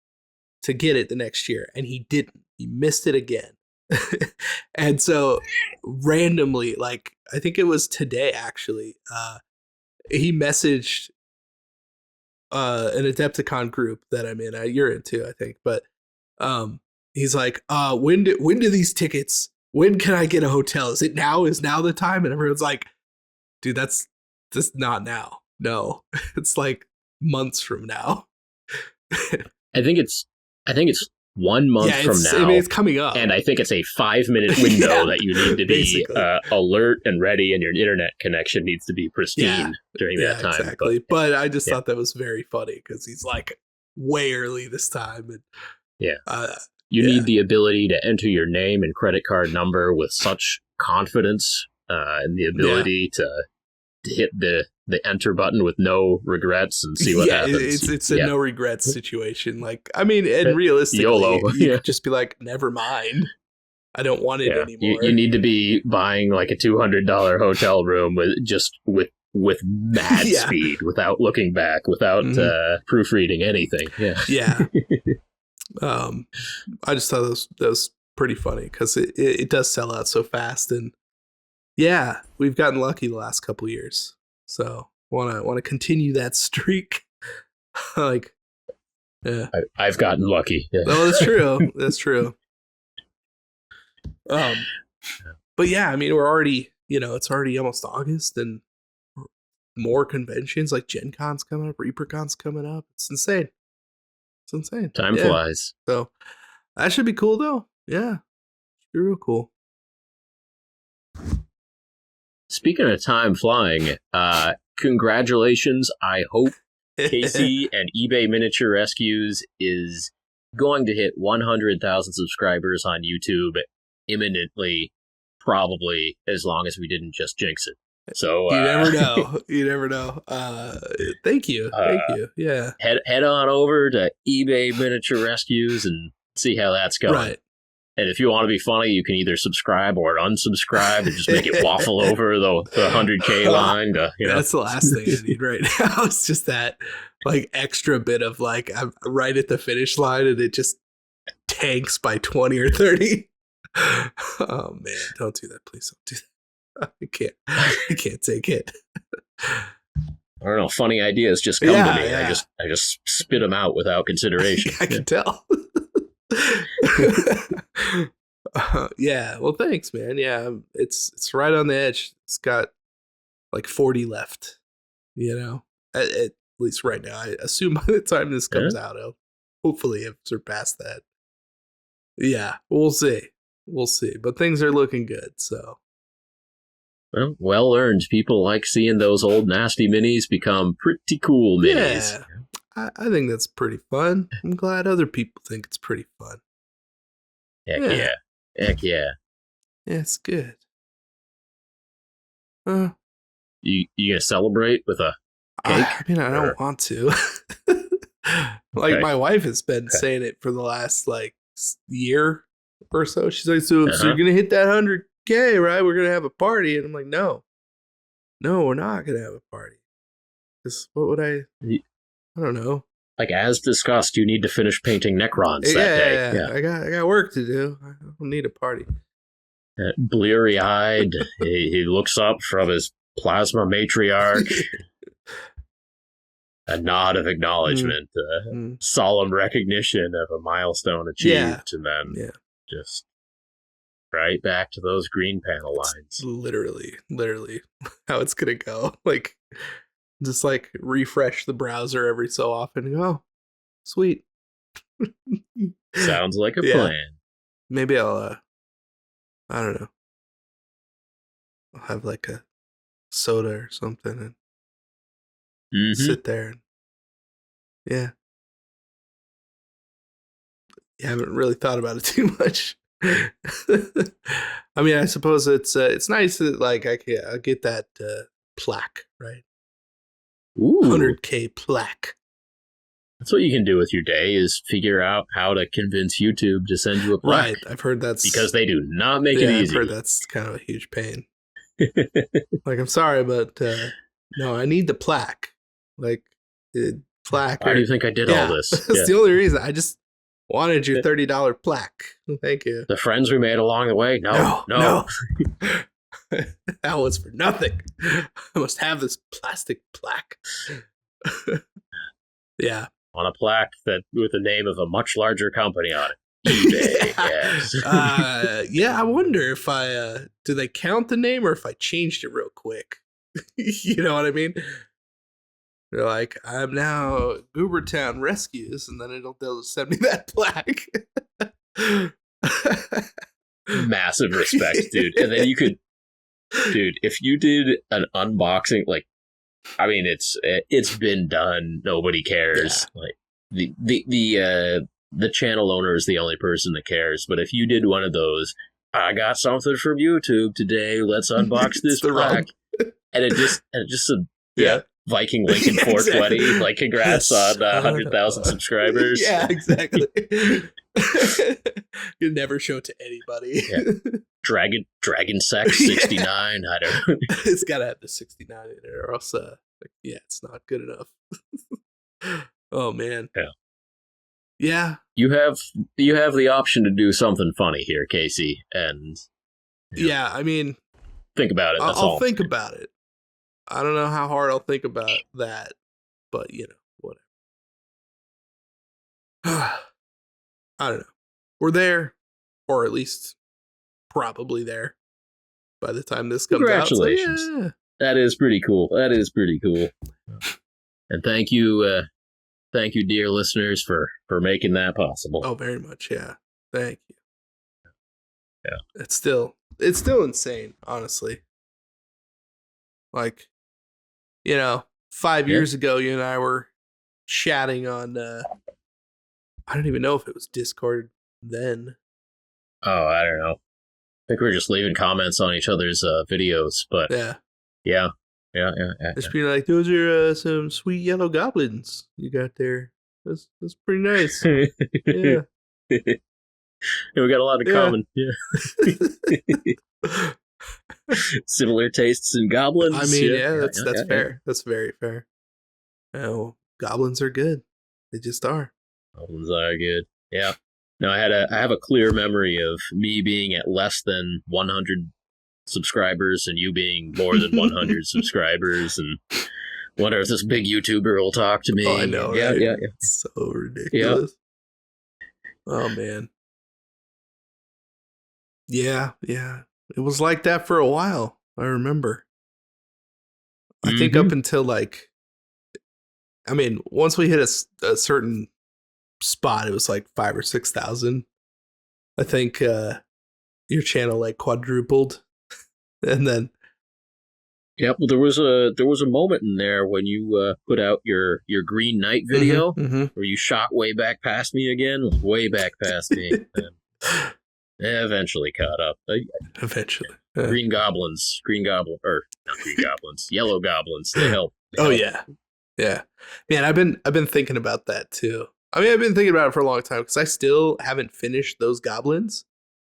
to get it the next year, and he didn't. He missed it again. And so randomly, like, I think it was today actually, he messaged an Adepticon group that I'm in. You're into, I think, but he's like, when do these tickets? When can I get a hotel? Is it now? Is now the time? And everyone's like, dude, that's just not now. No, it's like months from now. I think it's 1 month from now. I mean, it's coming up. And I think it's a 5-minute window that you need to be alert and ready, and your internet connection needs to be pristine during that time. Exactly. But I just thought that was very funny because he's like way early this time. And you need the ability to enter your name and credit card number with such confidence, and the ability to hit the enter button with no regrets and see what happens. It's a no regrets situation. Like, I mean, and realistically, YOLO. You could just be like, never mind. I don't want it anymore. You need to be buying like a $200 hotel room with mad speed, without looking back, without proofreading anything. Yeah. I just thought that was pretty funny because it does sell out so fast, and we've gotten lucky the last couple years. So want to continue that streak. Like, I've gotten lucky. Yeah. Oh, that's true. That's true. But yeah, I mean, we're already, it's already almost August, and more conventions like Gen Con's coming up, ReaperCon's coming up. It's insane. Time flies. So that should be cool, though. Yeah, should be real cool. Speaking of time flying, congratulations. I hope Casey and eBay Miniature Rescues is going to hit 100,000 subscribers on YouTube imminently, probably, as long as we didn't just jinx it. So you never know. You never know. Thank you. Yeah. Head on over to eBay Miniature Rescues and see how that's going. Right. And if you want to be funny, you can either subscribe or unsubscribe and just make it waffle over the 100K line. That's the last thing I need right now. It's just that like extra bit of like, I'm right at the finish line and it just tanks by 20 or 30. Oh man, don't do that. Please don't do that. I can't take it. I don't know. Funny ideas just come to me. Yeah. I just spit them out without consideration. I can tell. Well, thanks, man. Yeah, it's right on the edge. It's got like 40 left. At least right now. I assume by the time this comes out, I'll hopefully have surpassed that. Yeah, we'll see. But things are looking good. So. Well earned. People like seeing those old nasty minis become pretty cool minis. Yeah, I think that's pretty fun. I'm glad other people think it's pretty fun. Heck yeah. Yeah, it's good. You gonna celebrate with a cake? I mean, I don't want to. Like, my wife has been saying it for the last like year or so. She's like, so you're gonna hit that 100K, right? We're gonna have a party, and I'm like, no, we're not gonna have a party. Because what would I don't know. Like, as discussed, you need to finish painting Necrons that day. Yeah. I got work to do. I don't need a party. Bleary-eyed, he looks up from his plasma matriarch. A nod of acknowledgement, solemn recognition of a milestone achieved, and then just right back to those green panel lines. It's literally how it's gonna go. Like, just like refresh the browser every so often. Oh, sweet. Sounds like a plan. Maybe I'll I don't know. I'll have like a soda or something and sit there and You haven't really thought about it too much. I mean, I suppose it's nice that like I'll get that plaque, right? Ooh. 100K plaque. That's what you can do with your day, is figure out how to convince YouTube to send you a plaque. Right, I've heard that's... Because they do not make it easy. I've heard that's kind of a huge pain. Like, I'm sorry, but no, I need the plaque. Like, plaque. Why do you think I did all this? That's the only reason. I just Wanted your $30 plaque. Thank you. The friends we made along the way? No. That was for nothing. I must have this plastic plaque. Yeah. On a plaque that with the name of a much larger company on it. eBay, yes. Yeah, I wonder if do they count the name or if I changed it real quick? You know what I mean? They're like, I'm now Goobertown Rescues, and then they'll send me that plaque. Massive respect, dude. And then you could, dude, if you did an unboxing, like, I mean, it's been done. Nobody cares. Yeah. Like the channel owner is the only person that cares. But if you did one of those, I got something from YouTube today. Let's unbox this plaque. And it just said, yeah. Viking Lincoln 420, exactly. Like, congrats on 100,000 subscribers. Yeah, exactly. You never show it to anybody. Yeah. Dragon Sex 69. I don't know. It's got to have the 69 in it, or else, it's not good enough. Oh, man. Yeah. Yeah. You have the option to do something funny here, Casey, and yeah, I mean, think about it. That's I'll all. think about it. I don't know how hard I'll think about that, but whatever. I don't know. We're there, or at least probably there by the time this comes out. Congratulations. So, yeah. That is pretty cool. And thank you, dear listeners, for making that possible. Oh, very much, yeah. Thank you. Yeah. It's still insane, honestly. Like, 5 years ago, you and I were chatting on, I don't even know if it was Discord then. Oh, I don't know. I think we were just leaving comments on each other's videos, but yeah. Just being like, those are some sweet yellow goblins you got there. That's pretty nice. Yeah. We got a lot in common. Yeah. Similar tastes in goblins. I mean, that's fair. Yeah. That's very fair. Oh, goblins are good. They just are. Goblins are good. Yeah. No, I have a clear memory of me being at less than 100 subscribers and you being more than 100 subscribers, and wonder if this big YouTuber will talk to me. Oh, I know. Yeah, right? yeah. It's so ridiculous. Yeah. Oh man. Yeah. It was like that for a while. I remember. I think up until once we hit a certain spot, it was like 5,000 or 6,000. I think your channel quadrupled, and then. Yeah, well, there was a moment in there when you put out your Green Knight video where you shot way back past me again, way back past me. Eventually caught up. Eventually. Green goblins, yellow goblins. They help. Yeah. Man, I've been thinking about that too. I mean, I've been thinking about it for a long time because I still haven't finished those goblins.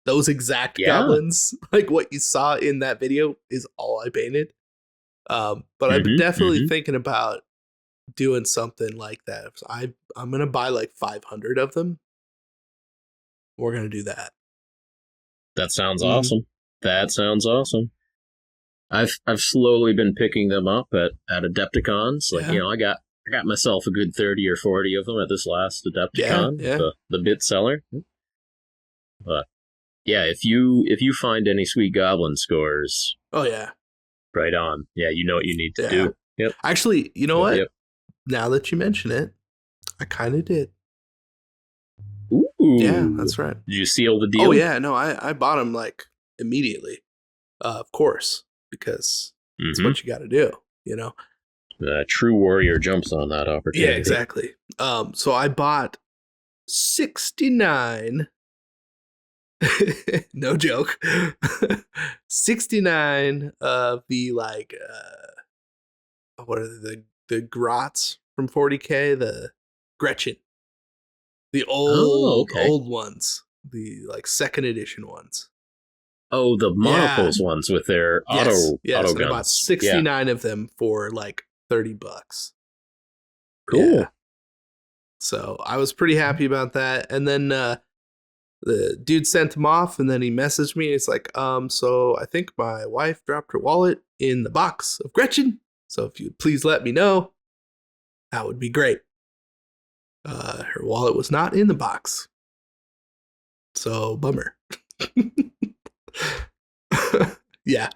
Those exact goblins, like what you saw in that video, is all I painted. But I've been definitely thinking about doing something like that. I'm gonna buy 500 of them. We're gonna do that. That sounds awesome. That sounds awesome. I've slowly been picking them up at Adepticons. I got myself a good 30 or 40 of them at this last Adepticon, the bit seller. But yeah, if you find any sweet goblin scores, right on. Yeah, you know what you need to do. Yep. Actually, you know what? Yep. Now that you mention it, I kind of did. Ooh. Yeah, that's right. Did you seal the deal? Oh yeah, no, I bought them immediately, of course, because it's what you got to do, The true warrior jumps on that opportunity. Yeah, exactly. So I bought 69. No joke. 69 of the what are the grots from 40K, the Gretchen. The old ones, the second edition ones. Oh, the monopose ones with their auto guns. I bought 69 of them for $30. Cool. So I was pretty happy about that. And then the dude sent him off, and then he messaged me. It's like, so I think my wife dropped her wallet in the box of Gretchen. So if you'd please let me know, that would be great. Her wallet was not in the box. So bummer. Yeah.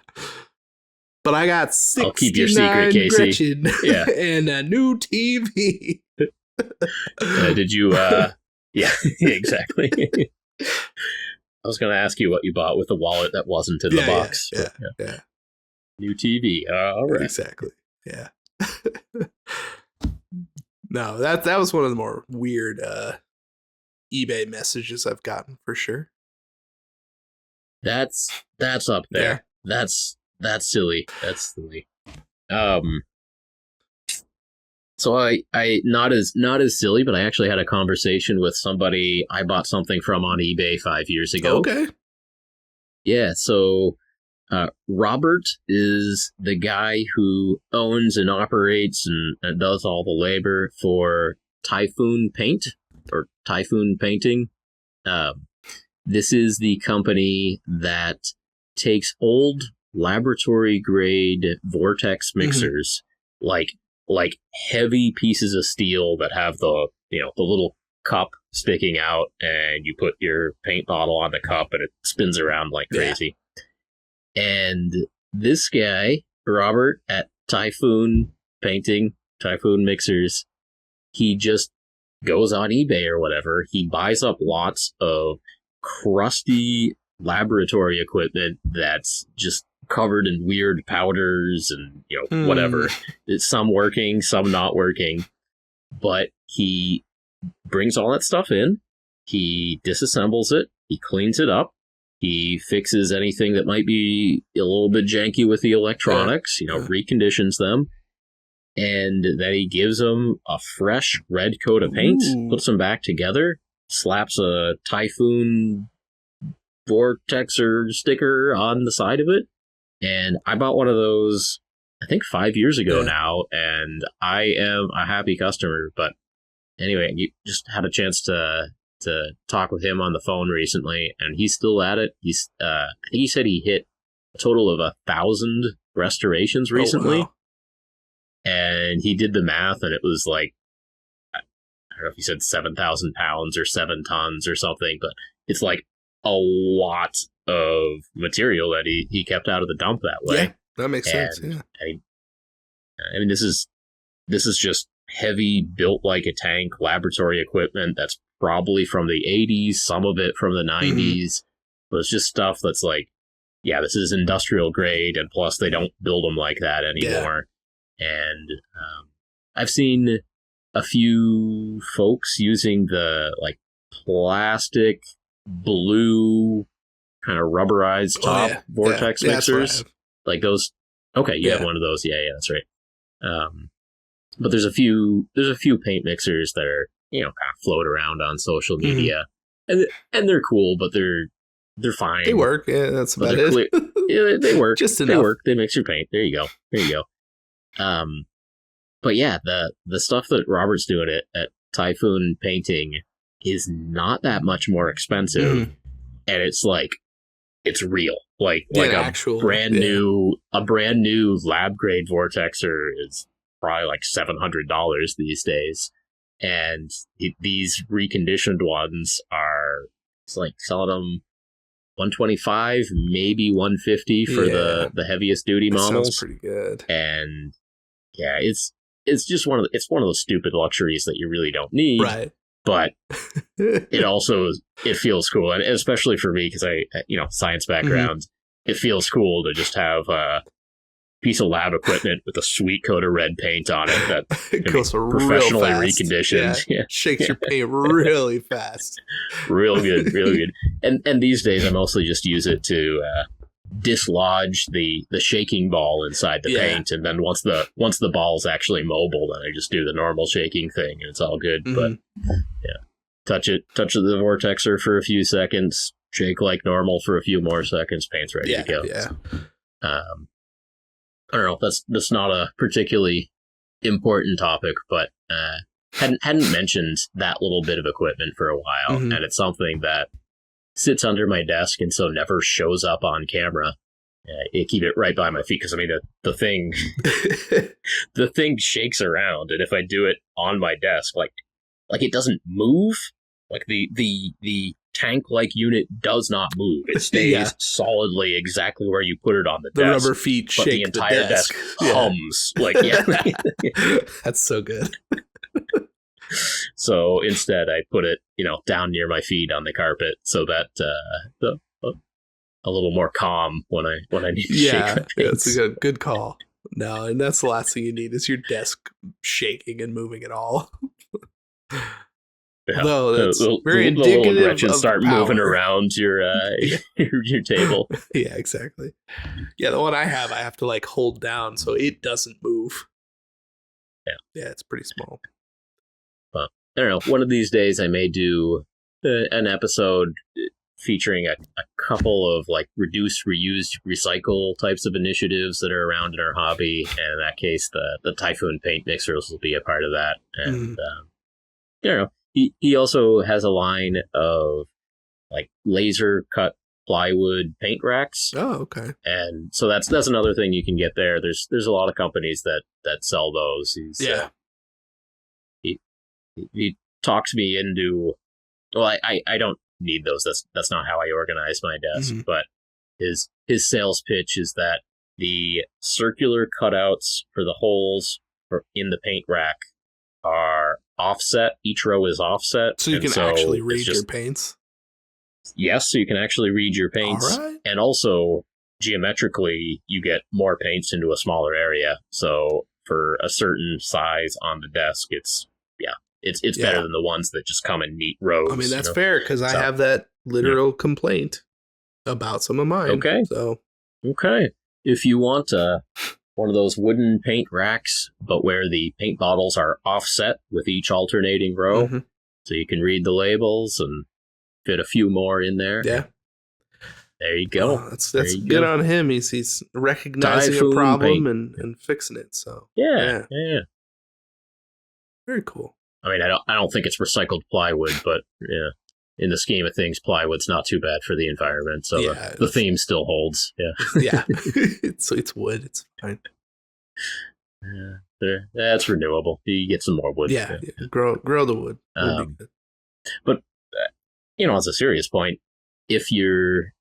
But I got 69 I'll keep your secret, Casey. Gretchen Yeah. and a new TV. Did you? Yeah, exactly. I was going to ask you what you bought with the wallet that wasn't in the box. Yeah. New TV. All right. Exactly. Yeah. No, that was one of the more weird eBay messages I've gotten for sure. That's up there. Yeah. That's silly. That's silly. So I not as silly, but I actually had a conversation with somebody I bought something from on eBay 5 years ago. Okay. Yeah, so Robert is the guy who owns and operates and does all the labor for Typhoon Paint or Typhoon Painting. This is the company that takes old laboratory grade vortex mixers, like heavy pieces of steel that have the little cup sticking out, and you put your paint bottle on the cup and it spins around like crazy. And this guy, Robert at Typhoon Painting, Typhoon Mixers, he just goes on eBay or whatever. He buys up lots of crusty laboratory equipment that's just covered in weird powders and whatever. It's some working, some not working. But he brings all that stuff in, he disassembles it, he cleans it up, he fixes anything that might be a little bit janky with the electronics, reconditions them, and then he gives them a fresh red coat of paint, puts them back together, slaps a Typhoon Vortexer sticker on the side of it. And I bought one of those, I think 5 years ago now, and I am a happy customer. But anyway, you just had a chance to talk with him on the phone recently, and he's still at it. He's I think he said he hit a total of 1,000 restorations recently. Oh, wow. And he did the math, and it was like, I don't know if he said 7,000 pounds or 7 tons or something, but it's like a lot of material that he kept out of the dump that way. Yeah, that makes sense. Yeah. I mean, this is just heavy, built like a tank laboratory equipment that's probably from the 80s, some of it from the 90s, but it's just stuff that's like, yeah, this is industrial grade, and plus they don't build them like that anymore. And I've seen a few folks using the like plastic blue kind of rubberized top vortex mixers, like those. Okay, you have one of those. Yeah, that's right. But there's a few paint mixers that are kind of float around on social media, and they're cool, but they're fine. They work. Yeah, that's about it. Yeah, they work. Just enough. They work. They mix your paint. There you go. But yeah, the stuff that Robert's doing at Typhoon Painting is not that much more expensive, and it's like it's real, like a actual brand new lab grade vortexer is probably like $700 these days, and these reconditioned ones are like selling them $125, maybe $150 for the heaviest duty models. Sounds pretty good. And yeah, it's just one of those stupid luxuries that you really don't need. Right. But it feels cool, and especially for me because I science background, it feels cool to just have a piece of lab equipment with a sweet coat of red paint on it that it goes professionally real fast. reconditioned. Yeah. Shakes your paint really fast. Real good. And these days I mostly just use it to dislodge the shaking ball inside the paint, and then once the ball's actually mobile, then I just do the normal shaking thing, and it's all good. But yeah, touch the vortexer for a few seconds, shake like normal for a few more seconds, paint's ready to go. Yeah. I don't know, that's not a particularly important topic, but hadn't mentioned that little bit of equipment for a while, Mm-hmm. and it's something that sits under my desk and so never shows up on camera. I keep it right by my feet because I mean the thing the thing shakes around, and if I do it on my desk, like it doesn't move. Like the tank-like unit does not move. It stays solidly exactly where you put it on the desk. The rubber feet but shake the entire desk Yeah. hums. Like, yeah. That's so good. So instead, I put it, down near my feet on the carpet so that a little more calm when I need to shake my that's things. a good call. No, and that's the last thing you need is your desk shaking and moving at all. Yeah. No, that's very the indicative little Gretchen of start power. moving around your your table. Yeah, exactly. Yeah, the one I have to like hold down so it doesn't move. Yeah, it's pretty small. Well, I don't know. One of these days, I may do an episode featuring a couple of like reduce, reuse, recycle types of initiatives that are around in our hobby, and in that case, the Typhoon paint mixers will be a part of that. And I don't know. He also has a line of like laser cut plywood paint racks. Oh, okay. And so that's another thing you can get there. There's a lot of companies that sell those. He talks me into. Well, I don't need those. That's not how I organize my desk. Mm-hmm. But his sales pitch is that the circular cutouts for the holes in the paint rack are offset. Each row is offset. So you can actually read your paints? Yes, so you can actually read your paints. All right. And also, geometrically, you get more paints into a smaller area. So for a certain size on the desk, it's better than the ones that just come in neat rows. I mean, that's fair, because I have that literal complaint about some of mine. Okay. Okay. If you want one of those wooden paint racks, but where the paint bottles are offset with each alternating row, so you can read the labels and fit a few more in there. Yeah. There you go. That's good on him. He's recognizing a problem and fixing it. So yeah. Very cool. I mean, I don't think it's recycled plywood, but yeah, in the scheme of things, plywood's not too bad for the environment. So the theme still holds. Yeah. Yeah. It's wood. It's fine. Yeah, that's renewable. You get some more wood. Yeah. Grow the wood. But as a serious point, if you're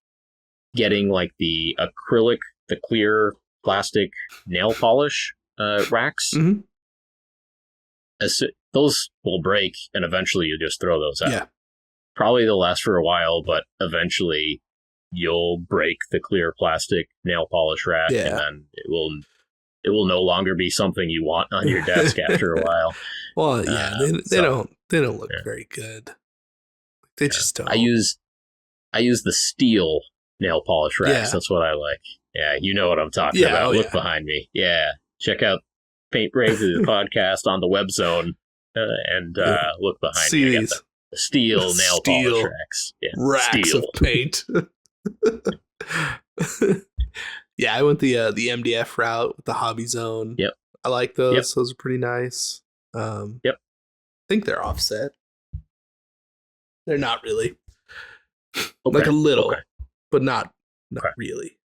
getting like the acrylic, the clear plastic nail polish racks, those will break, and eventually you just throw those out. Yeah. Probably they'll last for a while, but eventually you'll break the clear plastic nail polish rack, and then it will no longer be something you want on your desk after a while. Well, yeah, they don't look very good. They just don't. I use the steel nail polish racks. Yeah. That's what I like. Yeah, you know what I'm talking about. Look behind me. Yeah, check out Paint Bravely the podcast on the web zone, and look behind me. These. The steel nail polish racks. Yeah, racks of paint. Yeah, I went the MDF route with the Hobby Zone. Yep. I like those. Yep. Those are pretty nice. I think they're offset. They're not really. Like a little, but not really.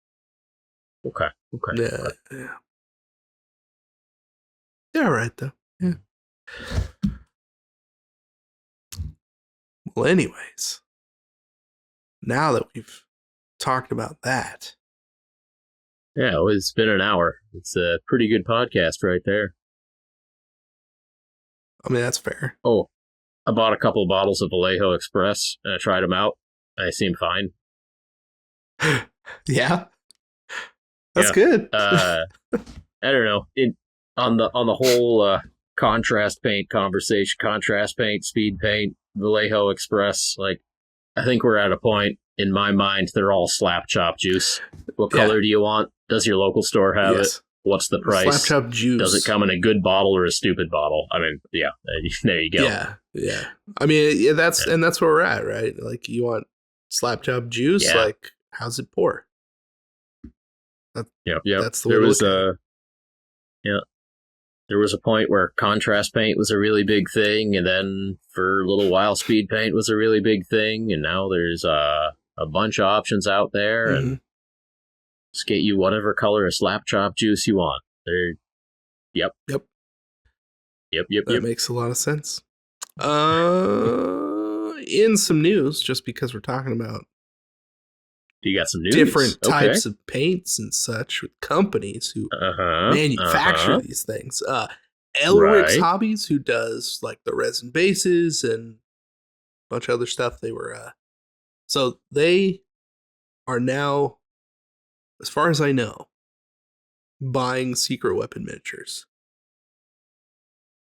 Okay. Yeah. They're all right, though. Yeah. Well, anyways, now that we've talked about that. Yeah, well, it's been an hour. It's a pretty good podcast right there. I mean, that's fair. Oh, I bought a couple of bottles of Vallejo Express and I tried them out. They seem fine. Yeah. That's good. I don't know. On the whole contrast paint conversation, contrast paint, speed paint, Vallejo Express, like, I think we're at a point, in my mind, they're all slap chop juice. What color do you want? Does your local store have it? What's the price? Slap chop juice. Does it come in a good bottle or a stupid bottle? I mean, yeah, there you go. Yeah. I mean, that's where we're at, right? Like, you want slap chop juice? Yeah. Like, how's it pour? Yeah. That's the way to look at it. there was a point where contrast paint was a really big thing, and then for a little while speed paint was a really big thing, and now there's a bunch of options out there, and just get you whatever color of slap chop juice you want. Yep. That makes a lot of sense. In some news, just because we're talking about you got some news? Different types of paints and such with companies who manufacture these things. Elric's Hobbies, who does like the resin bases and a bunch of other stuff. They were so they are now, as far as I know, buying Secret Weapon miniatures,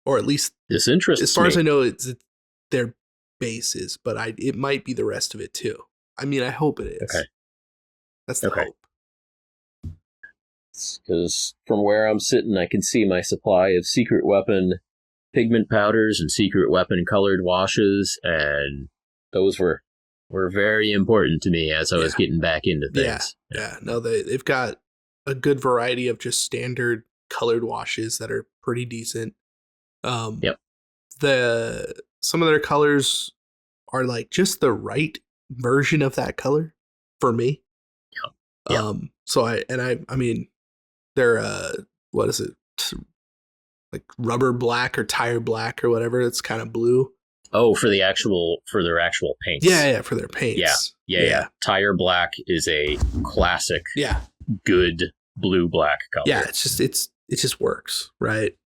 or at least this interests me. As far as I know, it's their bases, but it might be the rest of it too. I mean, I hope it is. Okay. That's the hope. Because from where I'm sitting, I can see my supply of Secret Weapon pigment powders and Secret Weapon colored washes, and those were very important to me as I was getting back into things. Yeah. No, they've got a good variety of just standard colored washes that are pretty decent. Some of their colors are like just the right version of that color for me. So I mean, they're what is it, like rubber black or tire black or whatever. It's kind of blue. Oh, for their actual paints. Yeah, for their paints. Yeah. Tire black is a classic. Good blue black color. Yeah, it just works, right?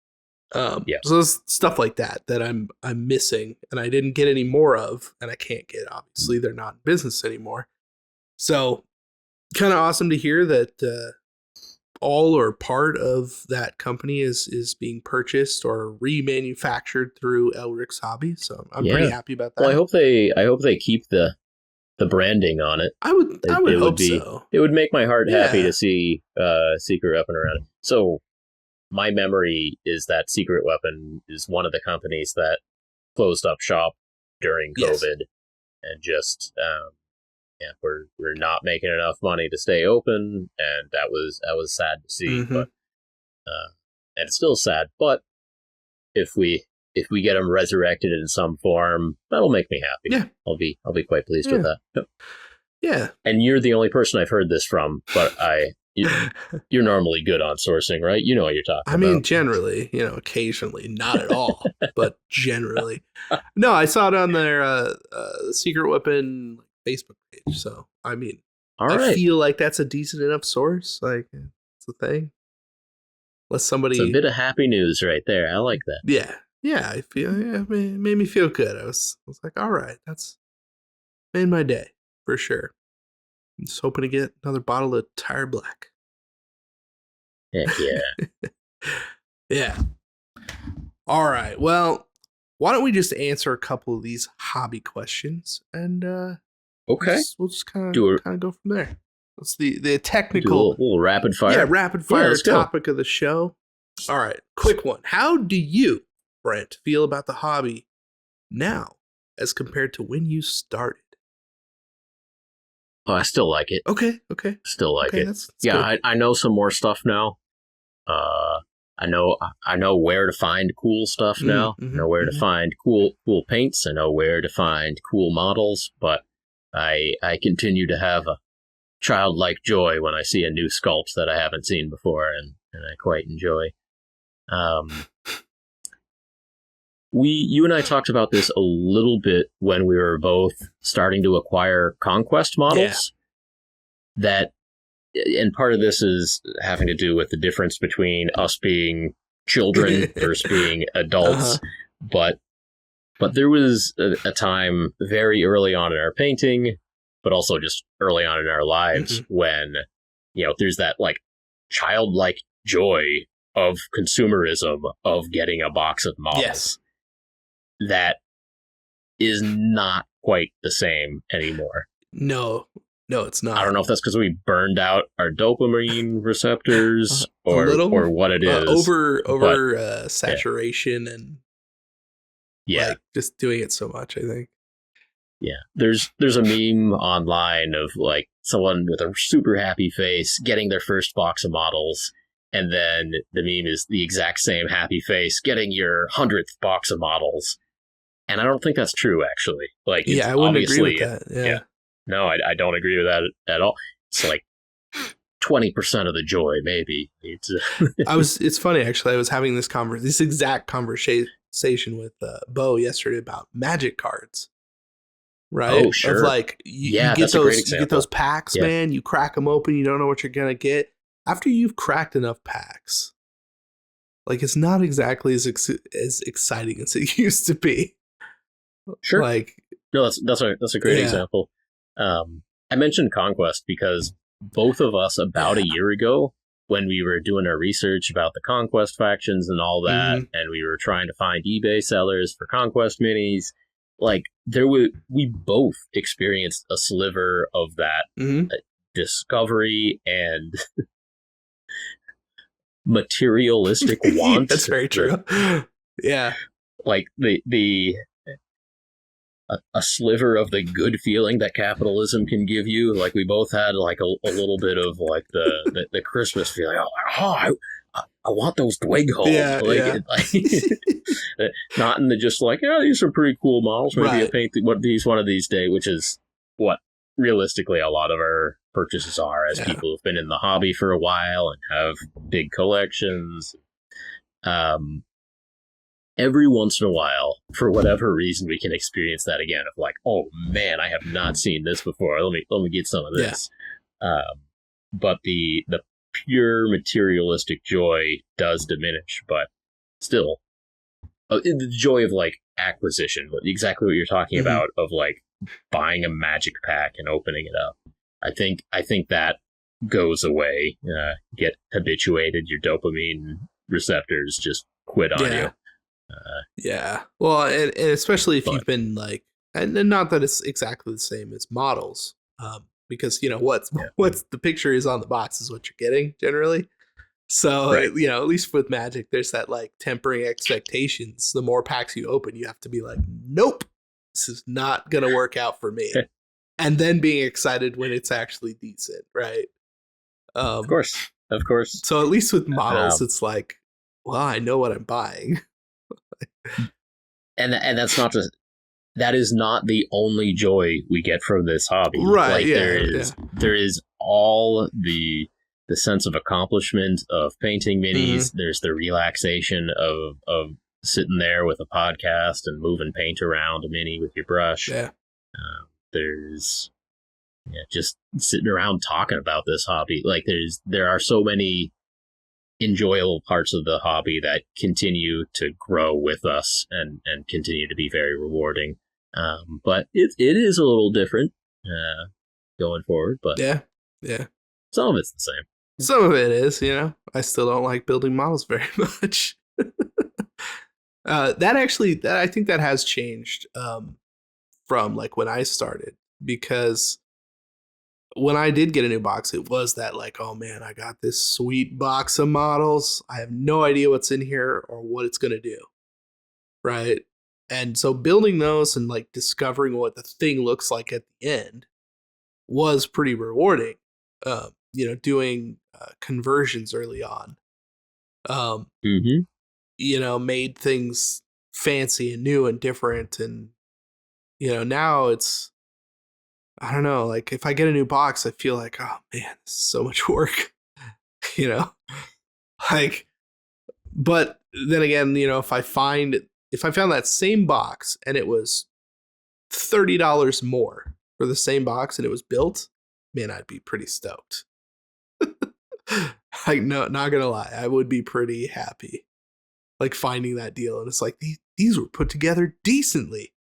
So there's stuff like that I'm missing, and I didn't get any more of, and I can't get. Obviously, they're not in business anymore. So, kind of awesome to hear that all or part of that company is being purchased or remanufactured through Elric's Hobbies. So I'm pretty happy about that. Well, I hope they keep the branding on it. I would hope so. It would make my heart happy to see Secret Weapon around it. So my memory is that Secret Weapon is one of the companies that closed up shop during COVID and just we're not making enough money to stay open, and that was sad to see. But and it's still sad. But if we get them resurrected in some form, that'll make me happy. Yeah, I'll be quite pleased with that. Yeah. And you're the only person I've heard this from, but you're normally good on sourcing, right? You know what you're talking about. I mean, generally, occasionally, not at all, but generally. No, I saw it on their Secret Weapon Facebook page. So, I mean, I feel like that's a decent enough source. Like, it's a thing. Unless somebody... It's a bit of happy news right there. I like that. Yeah. Yeah, I feel... Yeah, it made me feel good. I was like, all right, that's made my day, for sure. I'm just hoping to get another bottle of Tire Black. Heck yeah. Yeah. All right. Well, why don't we just answer a couple of these hobby questions, and we'll just kind of go from there. That's the technical... Do a little rapid fire? Yeah, rapid fire topic of the show. All right, quick one. How do you, Brent, feel about the hobby now as compared to when you started? Oh, I still like it. Okay. Still like it. That's good. I know some more stuff now. I know where to find cool stuff now. I know where to find cool paints. I know where to find cool models. But I continue to have a childlike joy when I see a new sculpt that I haven't seen before, and I quite enjoy. You and I talked about this a little bit when we were both starting to acquire Conquest models. That, and part of this is having to do with the difference between us being children versus being adults. But there was a time very early on in our painting, but also just early on in our lives when, there's that like childlike joy of consumerism of getting a box of models. Yes. That is not quite the same anymore. No, it's not. I don't know if that's because we burned out our dopamine receptors or what it is. Over saturation and like just doing it so much, I think. Yeah. There's a meme online of like someone with a super happy face getting their first box of models And then the meme is the exact same happy face, getting your 100th box of models. And I don't think that's true, actually. Like, it's I wouldn't obviously, agree with that. Yeah. No, I don't agree with that at all. It's like 20% of the joy, maybe. It's funny, actually. I was having this exact conversation with Bo yesterday about Magic cards. Right? Oh, sure. Of like, you get those packs, yeah. man. You crack them open. You don't know what you're going to get. After you've cracked enough packs, like, it's not exactly as exciting as it used to be. Sure. Like, no, that's a great example. I mentioned Conquest because both of us about a year ago, when we were doing our research about the Conquest factions and all that, and we were trying to find eBay sellers for Conquest minis, like, we both experienced a sliver of that discovery and materialistic want. That's very true. Yeah. Like a sliver of the good feeling that capitalism can give you. Like, we both had like a little bit of like the Christmas feeling. I want those Dwayne Yeah, not in the just like, these are pretty cool models. Maybe I paint one of these days, which is what realistically a lot of our purchases are, as people who've been in the hobby for a while and have big collections. Every once in a while, for whatever reason, we can experience that again of like, oh man, I have not seen this before. Let me get some of this. But the pure materialistic joy does diminish, but still, the joy of like acquisition, exactly what you're talking about, of like buying a Magic pack and opening it up. I think that goes away. Get habituated, your dopamine receptors just quit on you. Well, and especially if you've been like, and not that it's exactly the same as models, because what's the picture is on the box is what you're getting generally. So at least with Magic, there's that like tempering expectations. The more packs you open, you have to be like, nope, this is not gonna work out for me, and then being excited when it's actually decent, right? Of course. So at least with models, it's like, well, I know what I'm buying. And that's not just, that is not the only joy we get from this hobby. Right. Like, there is all the sense of accomplishment of painting minis. There's the relaxation of sitting there with a podcast and moving paint around a mini with your brush. There's just sitting around talking about this hobby. Like, there are so many enjoyable parts of the hobby that continue to grow with us and continue to be very rewarding. But it is a little different going forward. But some of it's the same. Some of it is, I still don't like building models very much. I think that has changed from like when I started, because when I did get a new box, it was that like, oh man, I got this sweet box of models. I have no idea what's in here or what it's going to do. Right. And so building those and like discovering what the thing looks like at the end was pretty rewarding. Doing conversions early on, made things fancy and new and different. And, now it's, I don't know, like if I get a new box, I feel like, oh man, this is so much work, like, but then again, if I found that same box and it was $30 more for the same box and it was built, man, I'd be pretty stoked. Like, no, not gonna lie, I would be pretty happy, like finding that deal. And it's like, these were put together decently.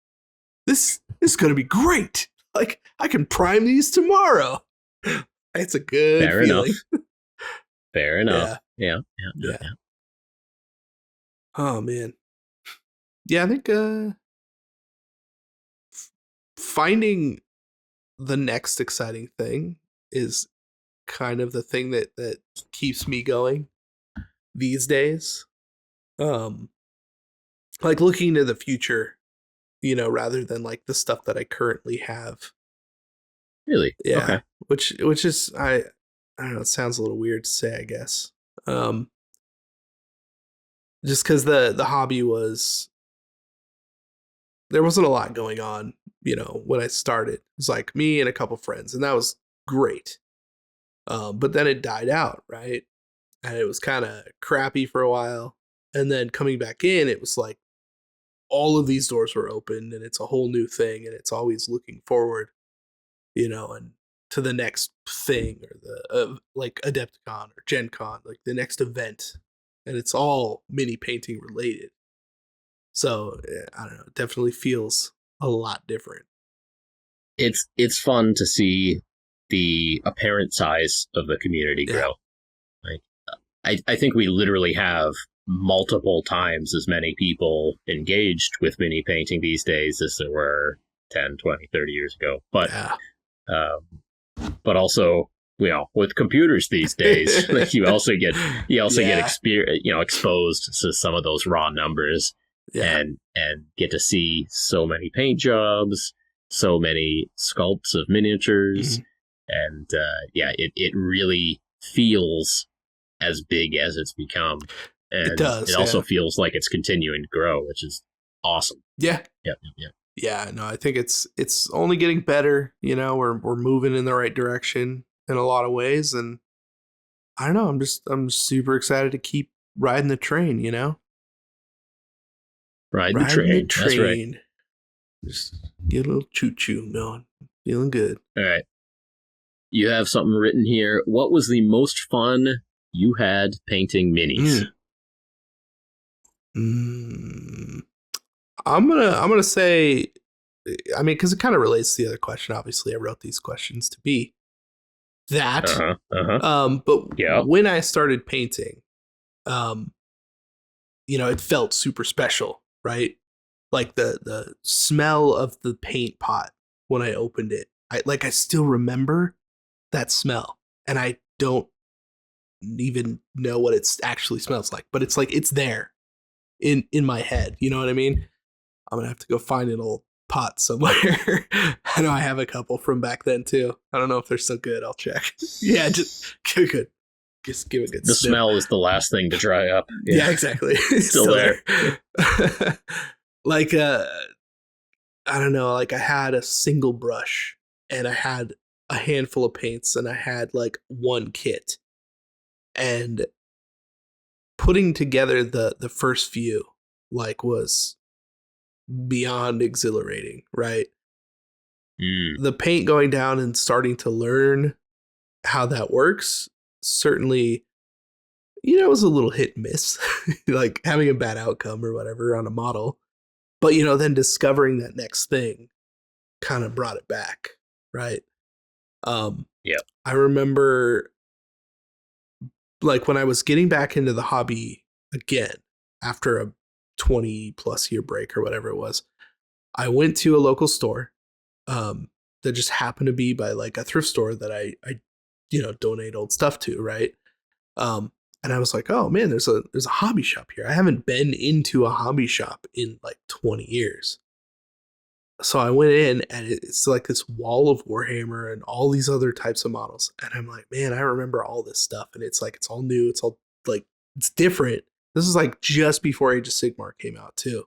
This is gonna be great. Like, I can prime these tomorrow. It's a good feeling. Fair enough. Yeah. Oh man. Yeah, I think finding the next exciting thing is kind of the thing that keeps me going these days. Like looking to the future, rather than like the stuff that I currently have. Really? Yeah. Okay. Which is, I don't know, it sounds a little weird to say, I guess. Um, just because the hobby was, there wasn't a lot going on, when I started. It was like me and a couple friends, and that was great. But then it died out, right? And it was kind of crappy for a while. And then coming back in, it was like all of these doors were open, and it's a whole new thing, and it's always looking forward, and to the next thing, or the like Adepticon or Gen Con, like the next event, and it's all mini painting related. So I don't know, it definitely feels a lot different. It's fun to see the apparent size of the community grow. Like, I think we literally have multiple times as many people engaged with mini painting these days as there were 10, 20, 30 years ago. But but also, with computers these days, like you also get exposed to some of those raw numbers, and get to see so many paint jobs, so many sculpts of miniatures, and it really feels as big as it's become. And it does. It also feels like it's continuing to grow, which is awesome. Yeah. Yeah, no, I think it's only getting better. We're moving in the right direction in a lot of ways, and I don't know. I'm super excited to keep riding the train. Riding the train. That's right. Just get a little choo choo going. Feeling good. All right. You have something written here. What was the most fun you had painting minis? I'm gonna say, I mean, because it kind of relates to the other question. Obviously, I wrote these questions to be that. But when I started painting, it felt super special, right? Like the smell of the paint pot when I opened it. I still remember that smell, and I don't even know what it actually smells like, but it's like it's there in my head. You know what I mean? I'm gonna have to go find an old pot somewhere. I know I have a couple from back then too. I don't know if they're still good. I'll check. Yeah, just good. Just give a good. The sniff. Smell is the last thing to dry up. Yeah exactly. Still there. Like I don't know. Like I had a single brush, and I had a handful of paints, and I had like one kit, and putting together the first few was beyond exhilarating, right? The paint going down and starting to learn how that works, certainly, it was a little hit and miss, like having a bad outcome or whatever on a model. But, then discovering that next thing kind of brought it back, right? I remember, like, when I was getting back into the hobby again after a 20 plus year break or whatever it was, I went to a local store that just happened to be by like a thrift store that I donate old stuff to, right? And I was like, oh man, there's a hobby shop here. I haven't been into a hobby shop in like 20 years. So I went in, and it's like this wall of Warhammer and all these other types of models. And I'm like, man, I remember all this stuff. And it's like, it's all new. It's all like, it's different. This is like just before Age of Sigmar came out too.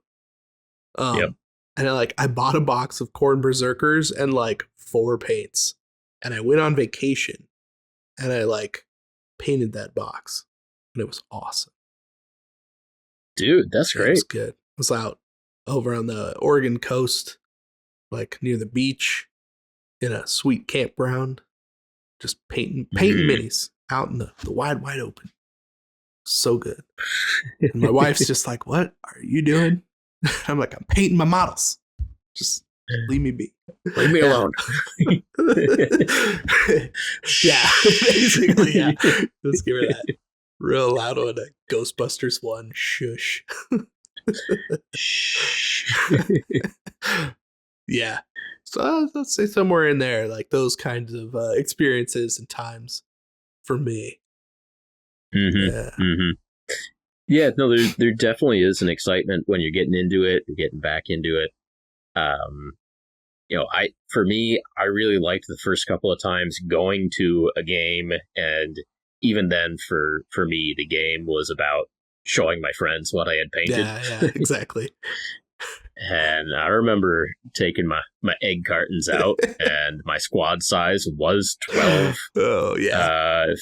And I bought a box of Khorne Berserkers and like 4 paints. And I went on vacation, and I like painted that box, and it was awesome. Dude, that's great. It was good. I was out over on the Oregon coast, like near the beach, in a sweet campground, just painting minis out in the wide open. So good. And my wife's just like, what are you doing? I'm like, I'm painting my models. Just leave me be. Leave me alone. Yeah, basically, yeah. Let's give her that real loud one. Ghostbusters 1. Shush. Yeah. So let's say somewhere in there, like those kinds of experiences and times for me. Yeah, no, there definitely is an excitement when you're getting into it, you're getting back into it. For me, I really liked the first couple of times going to a game and even then, for me, the game was about showing my friends what I had painted. Yeah, exactly. And I remember taking my egg cartons out, and my squad size was 12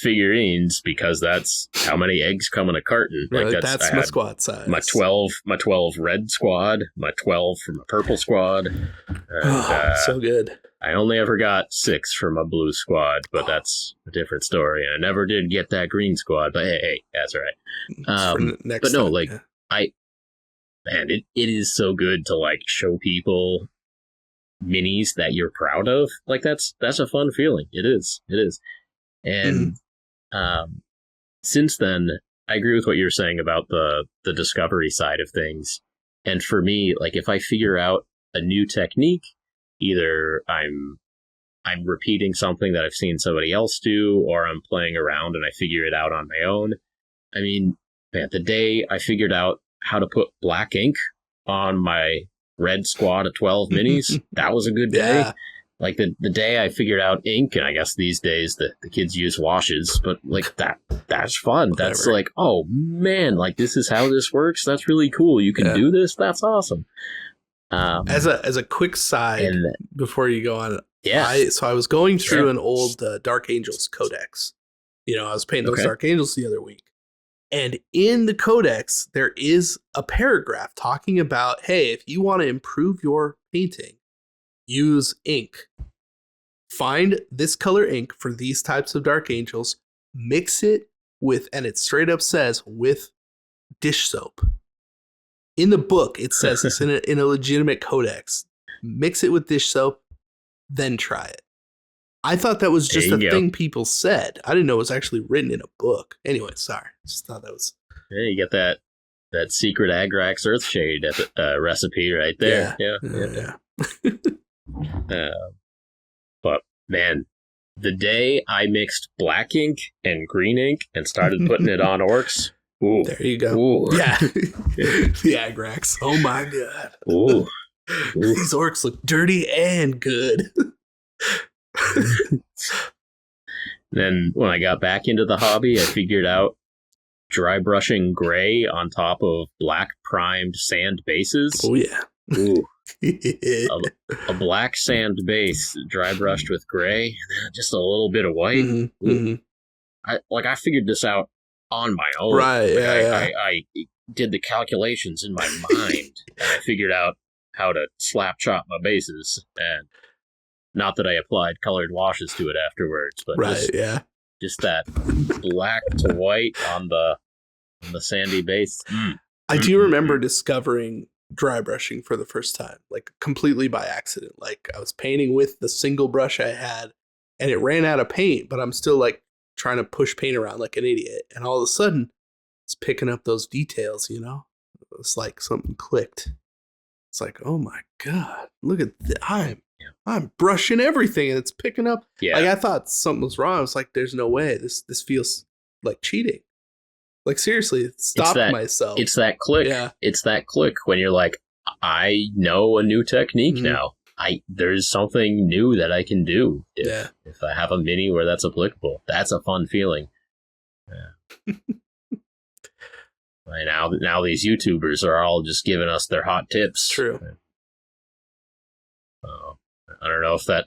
figurines, because that's how many eggs come in a carton. Like that's my squad size. My 12 red squad, my 12 from a purple squad. And, so good. I only ever got 6 from a blue squad, but that's a different story. I never did get that green squad, but hey, that's all right. But no, man, it is so good to like show people minis that you're proud of. Like that's a fun feeling. It is. And since then, I agree with what you're saying about the discovery side of things. And for me, like if I figure out a new technique, either I'm repeating something that I've seen somebody else do, or I'm playing around and I figure it out on my own. I mean, man, the day I figured out how to put black ink on my red squad of 12 minis, that was a good day. Yeah. Like the day I figured out ink, and I guess these days the kids use washes, but like that's fun. Whatever. That's like, oh man, like this is how this works. That's really cool. You can do this. That's awesome. As a quick side, before you go on, so I was going through an old Dark Angels codex. I was painting those Dark Angels the other week. And in the codex, there is a paragraph talking about, hey, if you want to improve your painting, use ink. Find this color ink for these types of Dark Angels, mix it with, and it straight up says, with dish soap. In the book, it says it's in a legitimate codex. Mix it with dish soap, then try it. I thought that was just a thing people said. I didn't know it was actually written in a book. Anyway, sorry. Just thought that was... Yeah, you get that secret Agrax Earthshade recipe right there. Yeah. But, man, the day I mixed black ink and green ink and started putting it on orcs... Ooh. There you go. Ooh. Yeah. The Agrax. Oh, my God. Ooh. These orcs look dirty and good. Then when I got back into the hobby, I figured out dry brushing gray on top of black primed sand bases. Oh yeah. Ooh. A black sand base dry brushed with gray, just a little bit of white. I figured this out on my own. Right. I did the calculations in my mind, and I figured out how to slap chop my bases. And not that I applied colored washes to it afterwards, but just that black to white on the sandy base. I do remember discovering dry brushing for the first time, like completely by accident. Like I was painting with the single brush I had, and it ran out of paint, but I'm still like trying to push paint around like an idiot. And all of a sudden, it's picking up those details, It's like something clicked. It's like, oh my God, look at I'm brushing everything and it's picking up. Yeah. Like I thought something was wrong. I was like, there's no way. This feels like cheating. Like seriously, it stopped myself. It's that click. Yeah. It's that click when you're like, I know a new technique now. There's something new that I can do if I have a mini where that's applicable. That's a fun feeling. Yeah. Now these YouTubers are all just giving us their hot tips. True. I don't know if that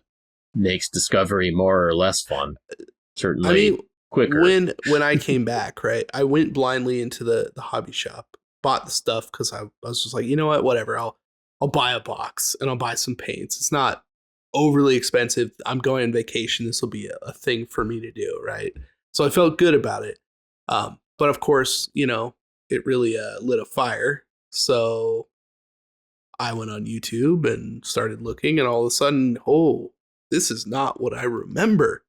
makes discovery more or less fun. Certainly quicker. When I came back, right, I went blindly into the hobby shop, bought the stuff because I was just like, you know what, whatever, I'll buy a box and I'll buy some paints. It's not overly expensive. I'm going on vacation. This will be a thing for me to do, right? So I felt good about it. But of course, it really lit a fire. So I went on YouTube and started looking, and all of a sudden, this is not what I remember.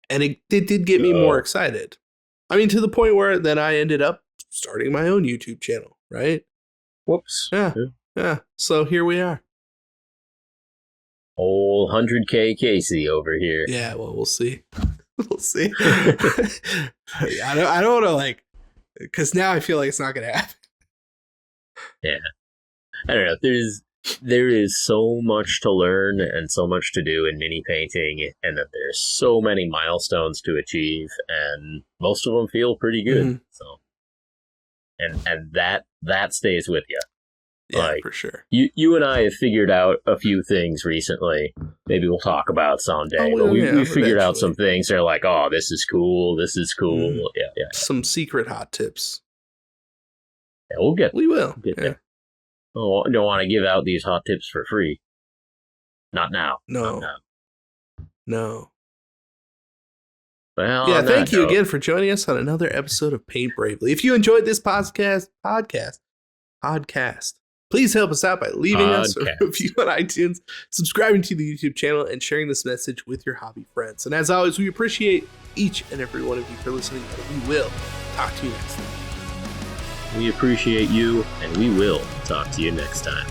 And it did get me more excited. I mean, to the point where then I ended up starting my own YouTube channel, right? Whoops. Yeah. So here we are. Old 100K Casey over here. Yeah, well, we'll see. We'll see. I don't want to because now I feel like it's not going to happen. Yeah. I don't know. there is so much to learn and so much to do in mini painting, and that there's so many milestones to achieve, and most of them feel pretty good. Mm-hmm. So, and that stays with you. Yeah, like, for sure. You and I have figured out a few things recently. Maybe we'll talk about someday. But we figured out some things. They're like, oh, this is cool. This is cool. Mm. Yeah. Some secret hot tips. Yeah, we will get yeah. there. Oh, I don't want to give out these hot tips for free. Not now. No. Well, yeah, thank you again for joining us on another episode of Paint Bravely. If you enjoyed this podcast, please help us out by leaving us a review on iTunes, subscribing to the YouTube channel, and sharing this message with your hobby friends. And as always, we appreciate each and every one of you for listening, and we will talk to you next time. We appreciate you, and we will talk to you next time.